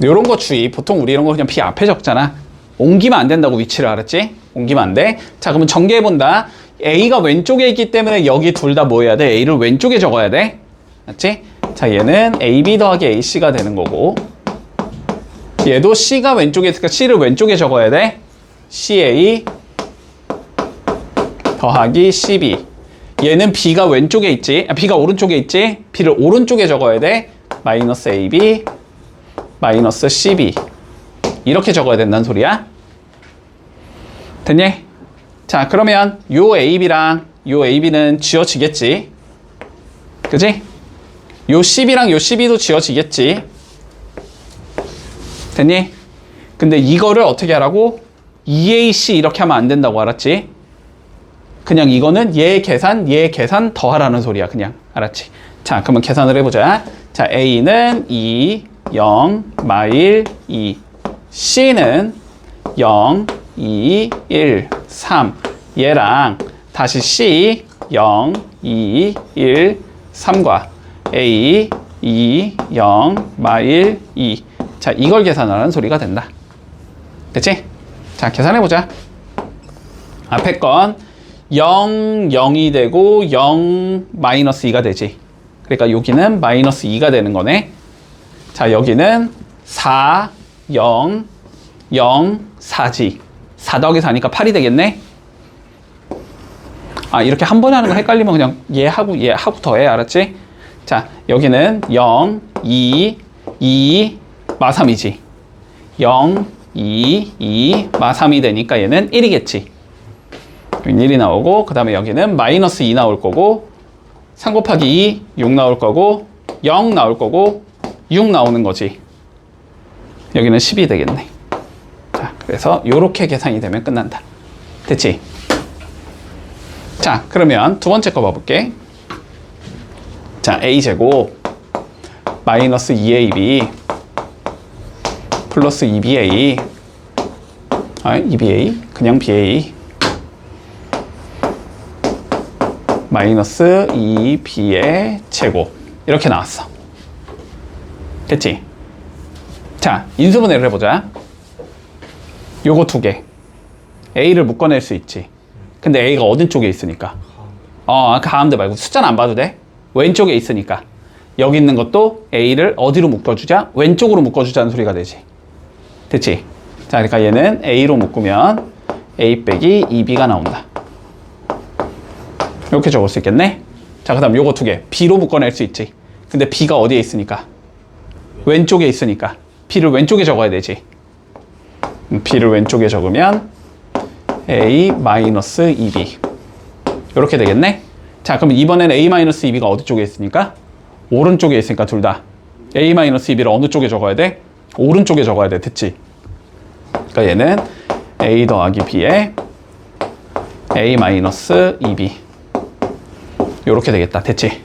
요런 거 주의. 보통 우리 이런 거 그냥 B 앞에 적잖아. 옮기면 안 된다고, 위치를. 알았지? 옮기면 안 돼. 자, 그러면 전개해본다. A가 왼쪽에 있기 때문에 여기 둘 다 뭐 해야 돼? A를 왼쪽에 적어야 돼. 맞지? 자, 얘는 AB 더하기 AC가 되는 거고, 얘도 C가 왼쪽에 있으니까 C를 왼쪽에 적어야 돼. CA 더하기 CB. 얘는 B가 왼쪽에 있지. B가 오른쪽에 있지. B를 오른쪽에 적어야 돼. 마이너스 AB 마이너스 CB. 이렇게 적어야 된다는 소리야. 됐니? 자, 그러면 요 AB랑 요 AB는 지워지겠지. 그지? 요 CB랑 요 CB도 지워지겠지. 됐니? 근데 이거를 어떻게 하라고? EAC 이렇게 하면 안 된다고, 알았지? 그냥 이거는 얘 계산 더 하라는 소리야, 그냥. 알았지? 자, 그러면 계산을 해보자. 자, A는 2, 0, 마일 2. C는 0, 2, 1, 3. 얘랑 다시 C, 0, 2, 1, 3과 A, 2, 0, 마일 2. 자, 이걸 계산하라는 소리가 된다. 됐지? 자, 계산해보자. 앞에 건 0, 0이 되고 0, 마이너스 2가 되지. 그러니까 여기는 마이너스 2가 되는 거네. 자, 여기는 4, 0, 0, 4지. 4 더하기 4니까 8이 되겠네? 아, 이렇게 한 번에 하는 거 헷갈리면 그냥 얘하고 더해. 알았지? 자, 여기는 0, 2, 2, 마3이지. 0, 2, 2, 마3이 되니까 얘는 1이겠지. 1이 나오고, 그 다음에 여기는 마이너스 2 나올 거고, 3 곱하기 2, 6 나올 거고, 0 나올 거고, 6 나오는 거지. 여기는 10이 되겠네. 자, 그래서 요렇게 계산이 되면 끝난다. 됐지? 자, 그러면 두 번째 거 봐볼게. 자, A제곱 마이너스 2AB 플러스 2BA 2BA 그냥 BA 마이너스 2B의 제곱 이렇게 나왔어. 됐지? 자, 인수분해를 해보자. 요거 두 개 A를 묶어낼 수 있지. 근데 A가 어느 쪽에 있으니까? 가운데 말고 숫자는 안 봐도 돼. 왼쪽에 있으니까. 여기 있는 것도 A를 어디로 묶어주자? 왼쪽으로 묶어주자는 소리가 되지. 됐지? 자, 그러니까 얘는 A로 묶으면 A 빼기 2B가 나온다. 이렇게 적을 수 있겠네? 자, 그 다음 요거 두 개. B로 묶어낼 수 있지. 근데 B가 어디에 있으니까? 왼쪽에 있으니까. B를 왼쪽에 적어야 되지. B를 왼쪽에 적으면 A-2B. 이렇게 되겠네? 자, 그럼 이번엔 A-2B가 어디 쪽에 있으니까? 오른쪽에 있으니까 둘 다. A-2B를 어느 쪽에 적어야 돼? 오른쪽에 적어야 돼. 됐지? 그러니까 얘는 A 더하기 B에 A-2B. 이렇게 되겠다. 됐지?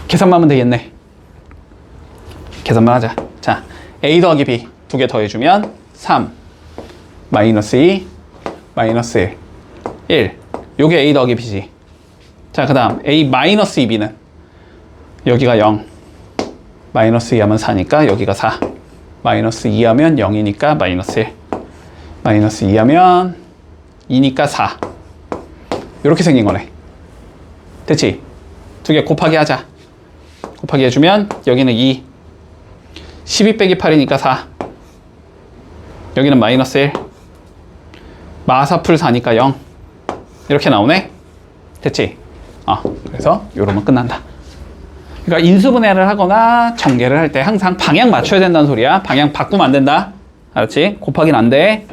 계산만 하면 되겠네. 계산만 하자. 자, A 더하기 B 두 개 더해주면 3, 마이너스 2, 마이너스 1. 요게 A 더하기 B지. 자, 그 다음 A 마이너스 2B는 여기가 0, 마이너스 2 하면 4니까 여기가 4, 마이너스 2 하면 0이니까 마이너스 1, 마이너스 2 하면 2니까 4. 이렇게 생긴 거네. 됐지? 두 개 곱하기 하자. 곱하기 해주면 여기는 2, 12 빼기 8이니까 4, 여기는 마이너스 1, 마4 풀 4니까 0. 이렇게 나오네? 됐지? 그래서 요러면 끝난다. 그러니까 인수분해를 하거나 전개를 할 때 항상 방향 맞춰야 된다는 소리야. 방향 바꾸면 안 된다. 알았지? 곱하기는 안 돼.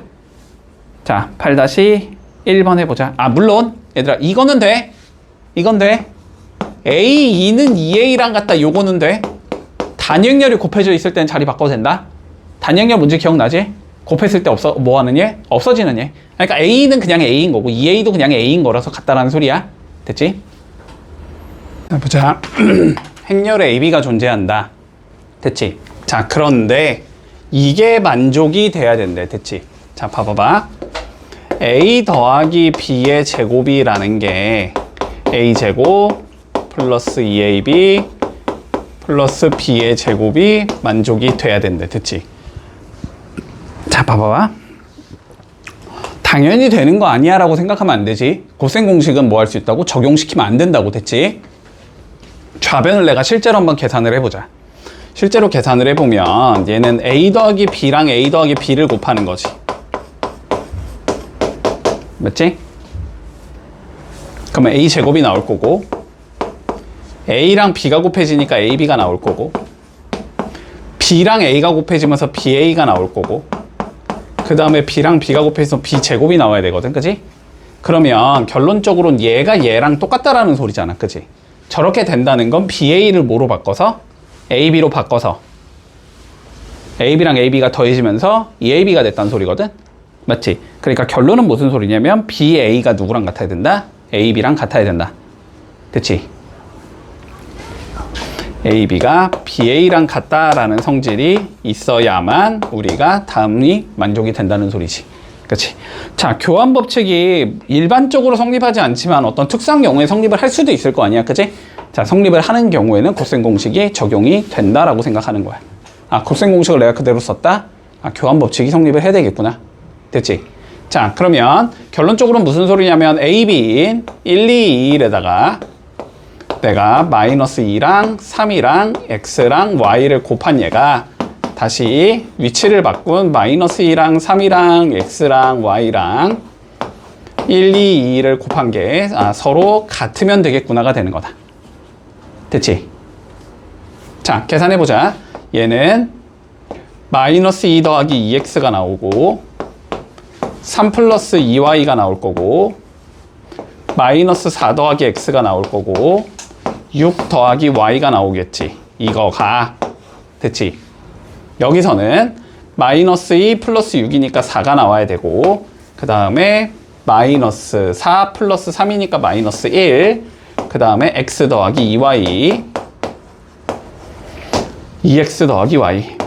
자, 8-1번 해보자. 물론 얘들아 이거는 돼. 이건 돼. A2는 2A랑 같다. 요거는 돼. 단위행렬이 곱해져 있을 때는 자리 바꿔도 된다. 단위행렬 문제 기억나지? 곱했을 때 뭐 하는 얘? 없어지는 얘. 그러니까 A는 그냥 A인 거고 2A도 그냥 A인 거라서 같다라는 소리야. 됐지? 자, 보자. 행렬에 AB가 존재한다. 됐지? 자, 그런데 이게 만족이 돼야 된대. 됐지? 자, 봐봐봐. A 더하기 B의 제곱이라는 게 A제곱 플러스 2AB 플러스 B의 제곱이 만족이 돼야 된대. 됐지? 자, 봐봐봐. 당연히 되는 거 아니야 라고 생각하면 안 되지. 고생 공식은 뭐 할 수 있다고? 적용시키면 안 된다고. 됐지? 좌변을 내가 실제로 한번 계산을 해보자. 실제로 계산을 해보면 얘는 A 더하기 B랑 A 더하기 B를 곱하는 거지. 맞지? 그러면 A 제곱이 나올 거고 A랑 B가 곱해지니까 AB가 나올 거고 B랑 A가 곱해지면서 BA가 나올 거고 그 다음에 B랑 B가 곱해서 B 제곱이 나와야 되거든. 그지? 그러면 결론적으로는 얘가 얘랑 똑같다라는 소리잖아. 그지? 저렇게 된다는 건 BA를 뭐로 바꿔서? AB로 바꿔서 AB랑 AB가 더해지면서 EAB가 됐다는 소리거든. 맞지? 그러니까 결론은 무슨 소리냐면 BA가 누구랑 같아야 된다? AB랑 같아야 된다. 됐지? AB가 BA랑 같다라는 성질이 있어야만 우리가 다음이 만족이 된다는 소리지. 그치? 자, 교환 법칙이 일반적으로 성립하지 않지만 어떤 특수한 경우에 성립을 할 수도 있을 거 아니야. 그치? 자, 성립을 하는 경우에는 곱셈 공식이 적용이 된다라고 생각하는 거야. 곱셈 공식을 내가 그대로 썼다? 교환 법칙이 성립을 해야 되겠구나. 됐지? 자, 그러면 결론적으로 무슨 소리냐면 AB인 1, 2, 2에다가 내가 마이너스 2랑 3이랑 X랑 Y를 곱한 얘가 다시 위치를 바꾼 마이너스 2랑 3이랑 X랑 Y랑 1, 2, 2를 곱한 게 서로 같으면 되겠구나가 되는 거다. 됐지? 자, 계산해보자. 얘는 마이너스 2 더하기 2X가 나오고 3 플러스 2Y가 나올 거고 마이너스 4 더하기 X가 나올 거고 6 더하기 Y가 나오겠지. 이거가 됐지? 여기서는 마이너스 2 플러스 6이니까 4가 나와야 되고 그 다음에 마이너스 4 플러스 3이니까 마이너스 1 그 다음에 X 더하기 2Y 2X 더하기 Y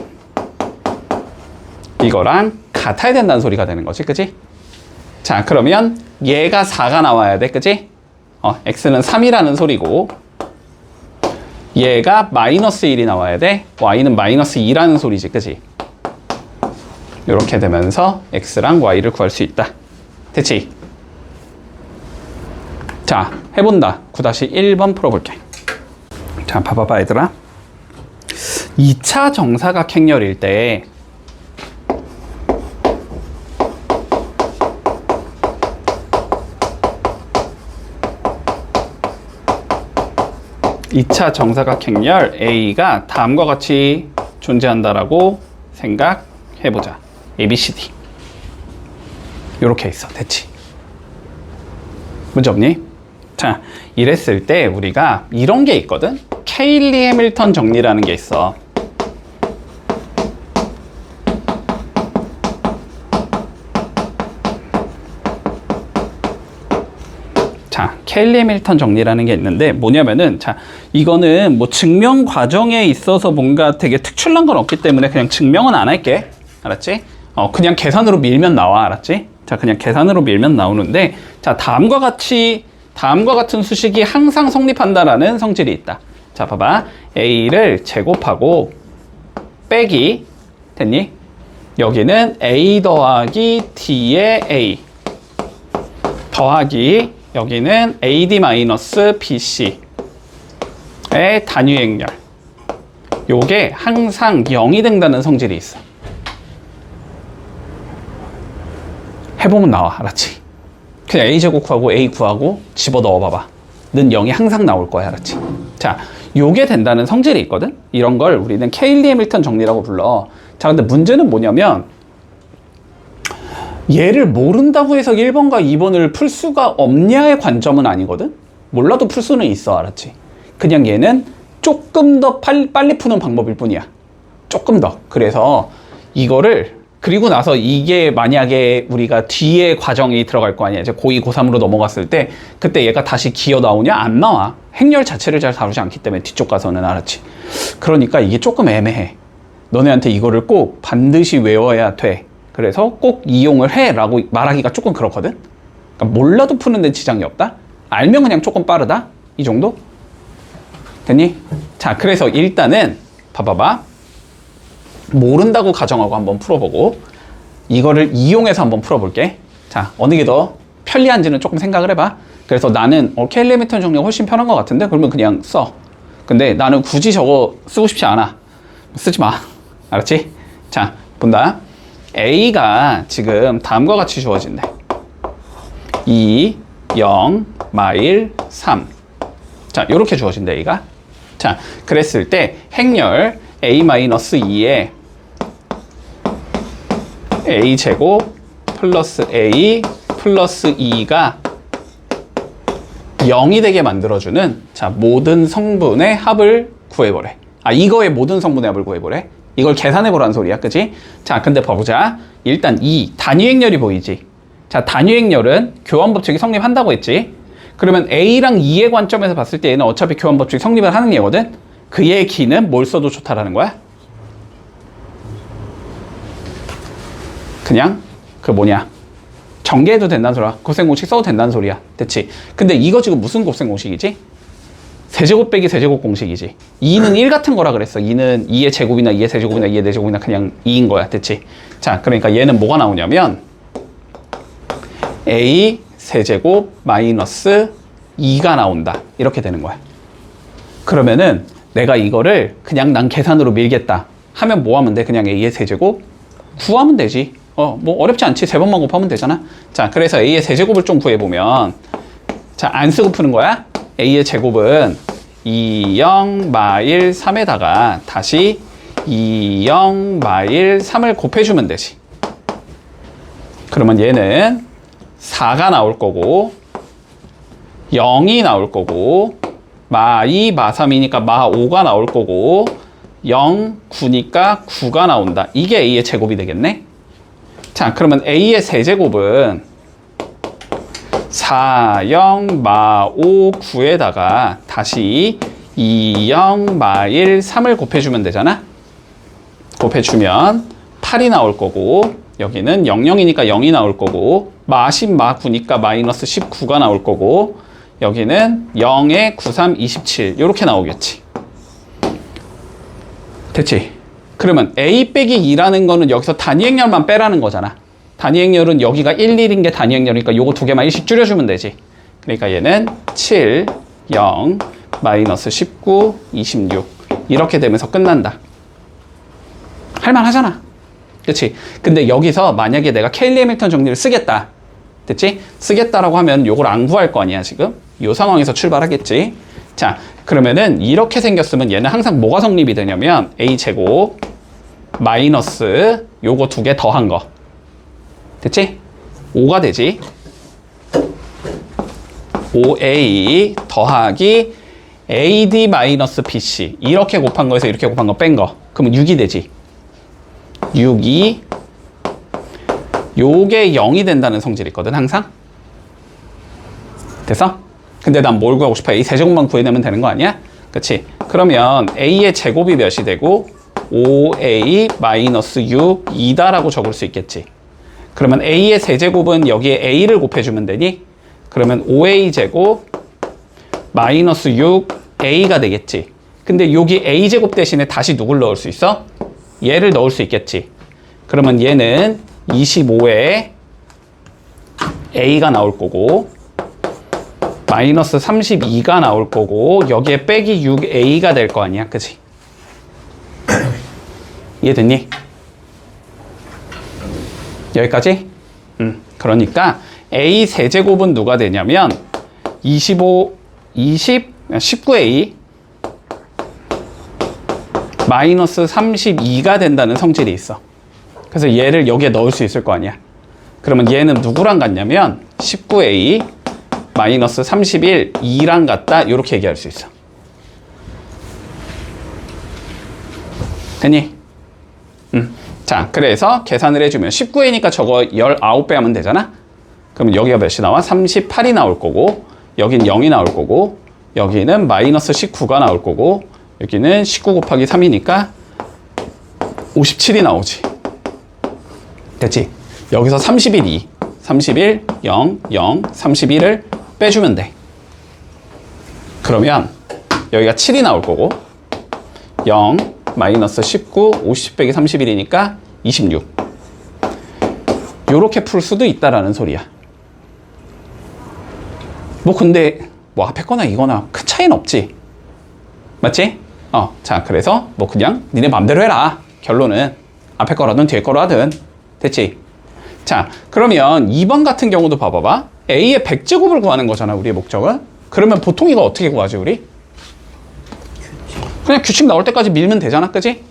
이거랑 같아야 된다는 소리가 되는 거지. 그치? 자, 그러면 얘가 4가 나와야 돼. 그치? X는 3이라는 소리고 얘가 마이너스 1이 나와야 돼. Y는 마이너스 2라는 소리지. 그치? 이렇게 되면서 X랑 Y를 구할 수 있다. 됐지? 자, 해본다. 9-1번 풀어볼게. 자, 봐봐봐 얘들아. 2차 정사각 행렬일 때 2차 정사각 행렬 A가 다음과 같이 존재한다라고 생각해보자. ABCD 요렇게 있어. 됐지? 문제 없니? 자, 이랬을 때 우리가 이런 게 있거든? 케일리 해밀턴 정리라는 게 있어. 자, 케일리 해밀턴 정리라는 게 있는데 뭐냐면은, 자, 이거는 뭐 증명 과정에 있어서 뭔가 되게 특출난 건 없기 때문에 그냥 증명은 안 할게. 알았지? 그냥 계산으로 밀면 나와. 알았지? 자, 그냥 계산으로 밀면 나오는데, 자, 다음과 같은 수식이 항상 성립한다라는 성질이 있다. 자, 봐봐. A를 제곱하고 빼기 됐니? 여기는 A 더하기 D의 A 더하기 여기는 AD 마이너스 BC의 단위 행렬. 요게 항상 0이 된다는 성질이 있어. 해보면 나와. 알았지? 그냥 A제곱 구하고 A 구하고 집어넣어 봐봐. 는 0이 항상 나올 거야. 알았지? 자, 요게 된다는 성질이 있거든? 이런 걸 우리는 케일리 해밀턴 정리라고 불러. 자, 근데 문제는 뭐냐면 얘를 모른다고 해서 1번과 2번을 풀 수가 없냐의 관점은 아니거든? 몰라도 풀 수는 있어. 알았지? 그냥 얘는 조금 더 빨리 푸는 방법일 뿐이야. 조금 더. 그래서 이거를, 그리고 나서 이게 만약에 우리가 뒤에 과정이 들어갈 거 아니야. 이제 고2, 고3으로 넘어갔을 때 그때 얘가 다시 기어 나오냐? 안 나와. 행렬 자체를 잘 다루지 않기 때문에 뒤쪽 가서는. 알았지? 그러니까 이게 조금 애매해. 너네한테 이거를 꼭 반드시 외워야 돼. 그래서 꼭 이용을 해 라고 말하기가 조금 그렇거든? 그러니까 몰라도 푸는 데 지장이 없다? 알면 그냥 조금 빠르다? 이 정도? 됐니? 자, 그래서 일단은 봐봐봐. 모른다고 가정하고 한번 풀어보고 이거를 이용해서 한번 풀어볼게. 자, 어느 게 더 편리한지는 조금 생각을 해봐. 그래서 나는 케일리 해밀턴 정리가 훨씬 편한 것 같은데 그러면 그냥 써. 근데 나는 굳이 저거 쓰고 싶지 않아. 쓰지 마. 알았지? 자, 본다. A가 지금 다음과 같이 주어진대. 2, 0, 마일, 3. 자, 요렇게 주어진대, A가. 자, 그랬을 때 행렬 A-2에 A제곱 플러스 A 플러스 2가 0이 되게 만들어주는, 자, 모든 성분의 합을 구해보래. 아, 이거의 모든 성분의 합을 구해보래. 이걸 계산해보라는 소리야. 그치? 자, 근데 봐보자. 일단 이 단위 행렬이 보이지? 자, 단위 행렬은 교환 법칙이 성립한다고 했지? 그러면 A랑 2의 관점에서 봤을 때 얘는 어차피 교환 법칙이 성립을 하는 얘거든? 그의 기는 뭘 써도 좋다라는 거야? 그냥 그 뭐냐, 전개해도 된다는 소리야. 곱셈공식 써도 된다는 소리야. 됐지? 근데 이거 지금 무슨 곱셈공식이지? 세제곱 빼기 세제곱 공식이지. 2는 1 같은 거라 그랬어. 2는 2의 제곱이나 2의 세제곱이나 2의 내제곱이나 그냥 2인 거야. 됐지? 자, 그러니까 얘는 뭐가 나오냐면 A 세제곱 마이너스 2가 나온다. 이렇게 되는 거야. 그러면은 내가 이거를 그냥 난 계산으로 밀겠다 하면 뭐 하면 돼? 그냥 A의 세제곱 구하면 되지. 뭐 어렵지 않지. 3번만 곱하면 되잖아. 자, 그래서 A의 세제곱을 좀 구해보면, 자, 안 쓰고 푸는 거야. A의 제곱은 2, 0, 마일 3에다가 다시 2, 0, 마일 3을 곱해주면 되지. 그러면 얘는 4가 나올 거고 0이 나올 거고 마2, 마3이니까 마5가 나올 거고 0, 9니까 9가 나온다. 이게 A의 제곱이 되겠네. 자, 그러면 A의 세제곱은 4, 0, 마5, 9에다가 다시 2, 0, 마1, 3을 곱해주면 되잖아. 곱해주면 8이 나올 거고 여기는 0, 0이니까 0이 나올 거고 마10, 마9니까 마이너스 19가 나올 거고 여기는 0에 9, 3, 27 이렇게 나오겠지. 됐지? 그러면 A 빼기 2라는 거는 여기서 단위 행렬만 빼라는 거잖아. 단위 행렬은 여기가 1, 1인 게 단위 행렬이니까 요거 두 개만 1씩 줄여주면 되지. 그러니까 얘는 7, 0, 마이너스 19, 26 이렇게 되면서 끝난다. 할만하잖아. 그치? 근데 여기서 만약에 내가 케일리 해밀턴 정리를 쓰겠다. 됐지? 쓰겠다라고 하면 요걸 안 구할 거 아니야, 지금? 요 상황에서 출발하겠지? 자, 그러면은 이렇게 생겼으면 얘는 항상 뭐가 성립이 되냐면 a제곱 마이너스 요거 두 개 더한 거. 됐지? 5가 되지? 5a 더하기 ad 마이너스 bc 이렇게 곱한 거에서 이렇게 곱한 거 뺀 거. 그러면 6이 되지? 6이 요게 0이 된다는 성질이 있거든 항상. 됐어? 근데 난 뭘 구하고 싶어? a 세제곱만 구해내면 되는 거 아니야? 그치? 그러면 a의 제곱이 몇이 되고 5a 마이너스 6이다 라고 적을 수 있겠지. 그러면 a의 세제곱은 여기에 a를 곱해주면 되니? 그러면 5a 제곱 마이너스 6a가 되겠지. 근데 여기 a제곱 대신에 다시 누굴 넣을 수 있어? 얘를 넣을 수 있겠지. 그러면 얘는 25에 a가 나올 거고 마이너스 32가 나올 거고 여기에 빼기 6a가 될 거 아니야. 그치? 이해됐니? 여기까지? 그러니까 a 세제곱은 누가 되냐면 19a 마이너스 32가 된다는 성질이 있어. 그래서 얘를 여기에 넣을 수 있을 거 아니야. 그러면 얘는 누구랑 같냐면 19a 마이너스 31, 2랑 같다 이렇게 얘기할 수 있어. 됐니? 자, 그래서 계산을 해주면 19a니까 저거 19배 하면 되잖아? 그럼 여기가 몇이 나와? 38이 나올 거고 여긴 0이 나올 거고 여기는 마이너스 19가 나올 거고 여기는 19 곱하기 3이니까 57이 나오지. 됐지? 여기서 31, 2, 31, 0, 0, 31을 빼주면 돼. 그러면 여기가 7이 나올 거고 0, 마이너스 19, 50 빼기 31이니까 26. 요렇게 풀 수도 있다라는 소리야. 뭐 근데 뭐 앞에 거나 이거나 큰 차이는 없지. 맞지? 자, 그래서 뭐 그냥 니네 맘대로 해라. 결론은 앞에 거라든 뒤에 거로 하든. 됐지? 자, 그러면 2번 같은 경우도 봐봐봐. a의 100제곱을 구하는 거잖아, 우리의 목적은. 그러면 보통 이거 어떻게 구하지, 우리? 그냥 규칙 나올 때까지 밀면 되잖아, 그지?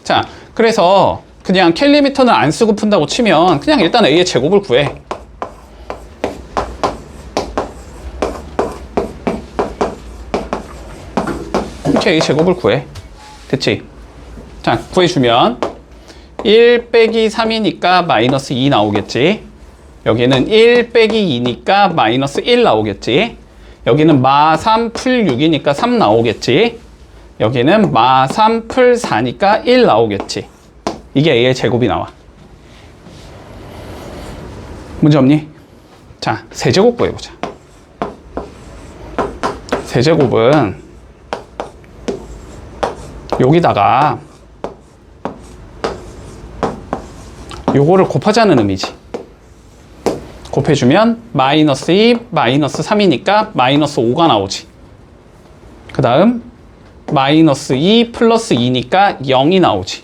자, 그래서 그냥 캘리미터는 안 쓰고 푼다고 치면 그냥 일단 a의 제곱을 구해. 이렇게 a 제곱을 구해. 됐지? 자, 구해주면 1 빼기 3이니까 마이너스 2 나오겠지. 여기는 1 빼기 2니까 마이너스 1 나오겠지. 여기는 마 3 풀 6이니까 3 나오겠지. 여기는 마 3 풀 4니까 1 나오겠지. 이게 a의 제곱이 나와. 문제 없니? 자, 세제곱 구해보자. 세제곱은 여기다가 요거를 곱하자는 의미지. 곱해주면 마이너스 2, 마이너스 3이니까 마이너스 5가 나오지. 그 다음 마이너스 2 플러스 2니까 0이 나오지.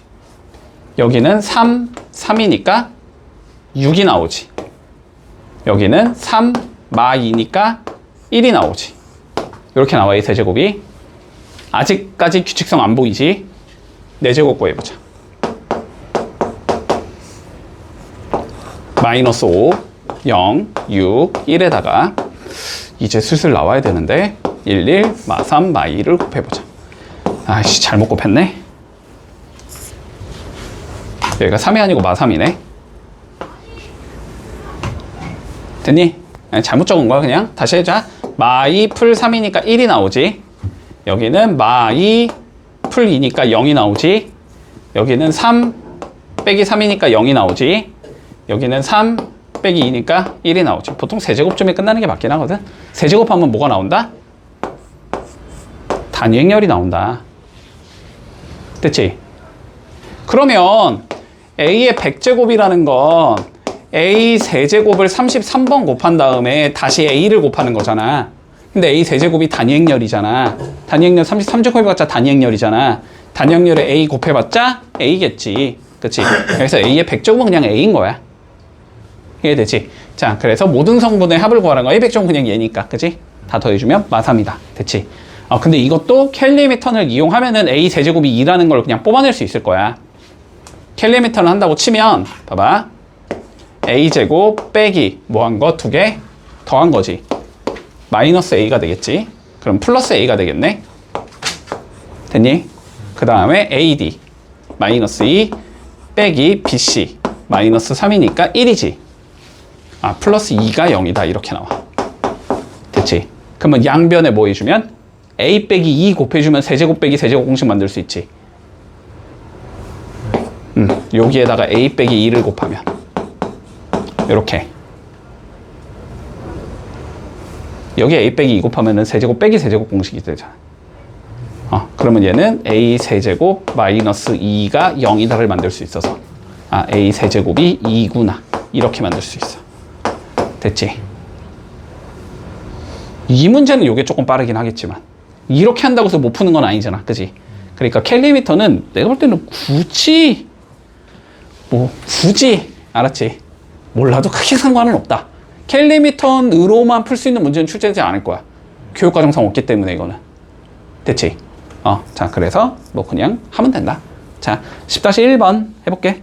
여기는 3, 3이니까 6이 나오지. 여기는 3, 마 2니까 1이 나오지. 이렇게 나와, 이 세제곱이. 아직까지 규칙성 안 보이지? 4제곱 구해보자. 마이너스 5, 0, 6, 1에다가 이제 슬슬 나와야 되는데 1, 1, 마 3, 마 2를 곱해보자. 아이씨, 잘못 곱했네. 여기가 3이 아니고 마 3이네. 됐니? 아니, 잘못 적은 거야 그냥. 다시 해자. 마 2 풀 3이니까 1이 나오지. 여기는 마 2 풀 2니까 0이 나오지. 여기는 3 빼기 3이니까 0이 나오지. 여기는 3 빼기 2니까 1이 나오지. 보통 세제곱쯤에 끝나는 게 맞긴 하거든. 세제곱하면 뭐가 나온다? 단위행렬이 나온다. 됐지? 그러면 a의 100제곱이라는 건 a 세제곱을 33번 곱한 다음에 다시 a를 곱하는 거잖아. 근데 a 세제곱이 단위행렬이잖아. 단위행렬 33제곱 해봤자 단위행렬이잖아. 단위행렬에 a 곱해봤자 a겠지. 그치? 그래서 a의 100제곱은 그냥 a인 거야. 이해되지? 자, 그래서 모든 성분의 합을 구하는 거. a 100제곱은 그냥 얘니까. 그치? 다 더해주면 마3이다. 됐지? 근데 이것도 캘리미턴을 이용하면은 a 세제곱이 2라는 걸 그냥 뽑아낼 수 있을 거야. 캘리미턴을 한다고 치면 봐봐. a제곱 빼기 뭐 한 거? 2개 더한 거지. 마이너스 a가 되겠지. 그럼 플러스 a가 되겠네. 됐니? 그 다음에 ad 마이너스 2 빼기 bc 마이너스 3이니까 1이지. 플러스 2가 0이다. 이렇게 나와. 됐지? 그러면 양변에 뭐 해주면 a 빼기 2 곱해주면 세제곱 빼기 세제곱 공식 만들 수 있지. 여기에다가 a 빼기 2를 곱하면 이렇게 여기 a 빼기 2 곱하면은 세제곱 빼기 세제곱 공식이 되잖아. 그러면 얘는 a 세제곱 마이너스 2가 0이다를 만들 수 있어서 a 세제곱이 2구나 이렇게 만들 수 있어. 됐지? 이 문제는 이게 조금 빠르긴 하겠지만 이렇게 한다고 해서 못 푸는 건 아니잖아. 그지? 그러니까 캘리미터는 내가 볼 때는 굳이 알았지? 몰라도 크게 상관은 없다. 캘리미턴으로만 풀 수 있는 문제는 출제되지 않을 거야. 교육과정상 없기 때문에 이거는. 됐지? 자, 그래서 뭐 그냥 하면 된다. 자, 10-1번 해볼게.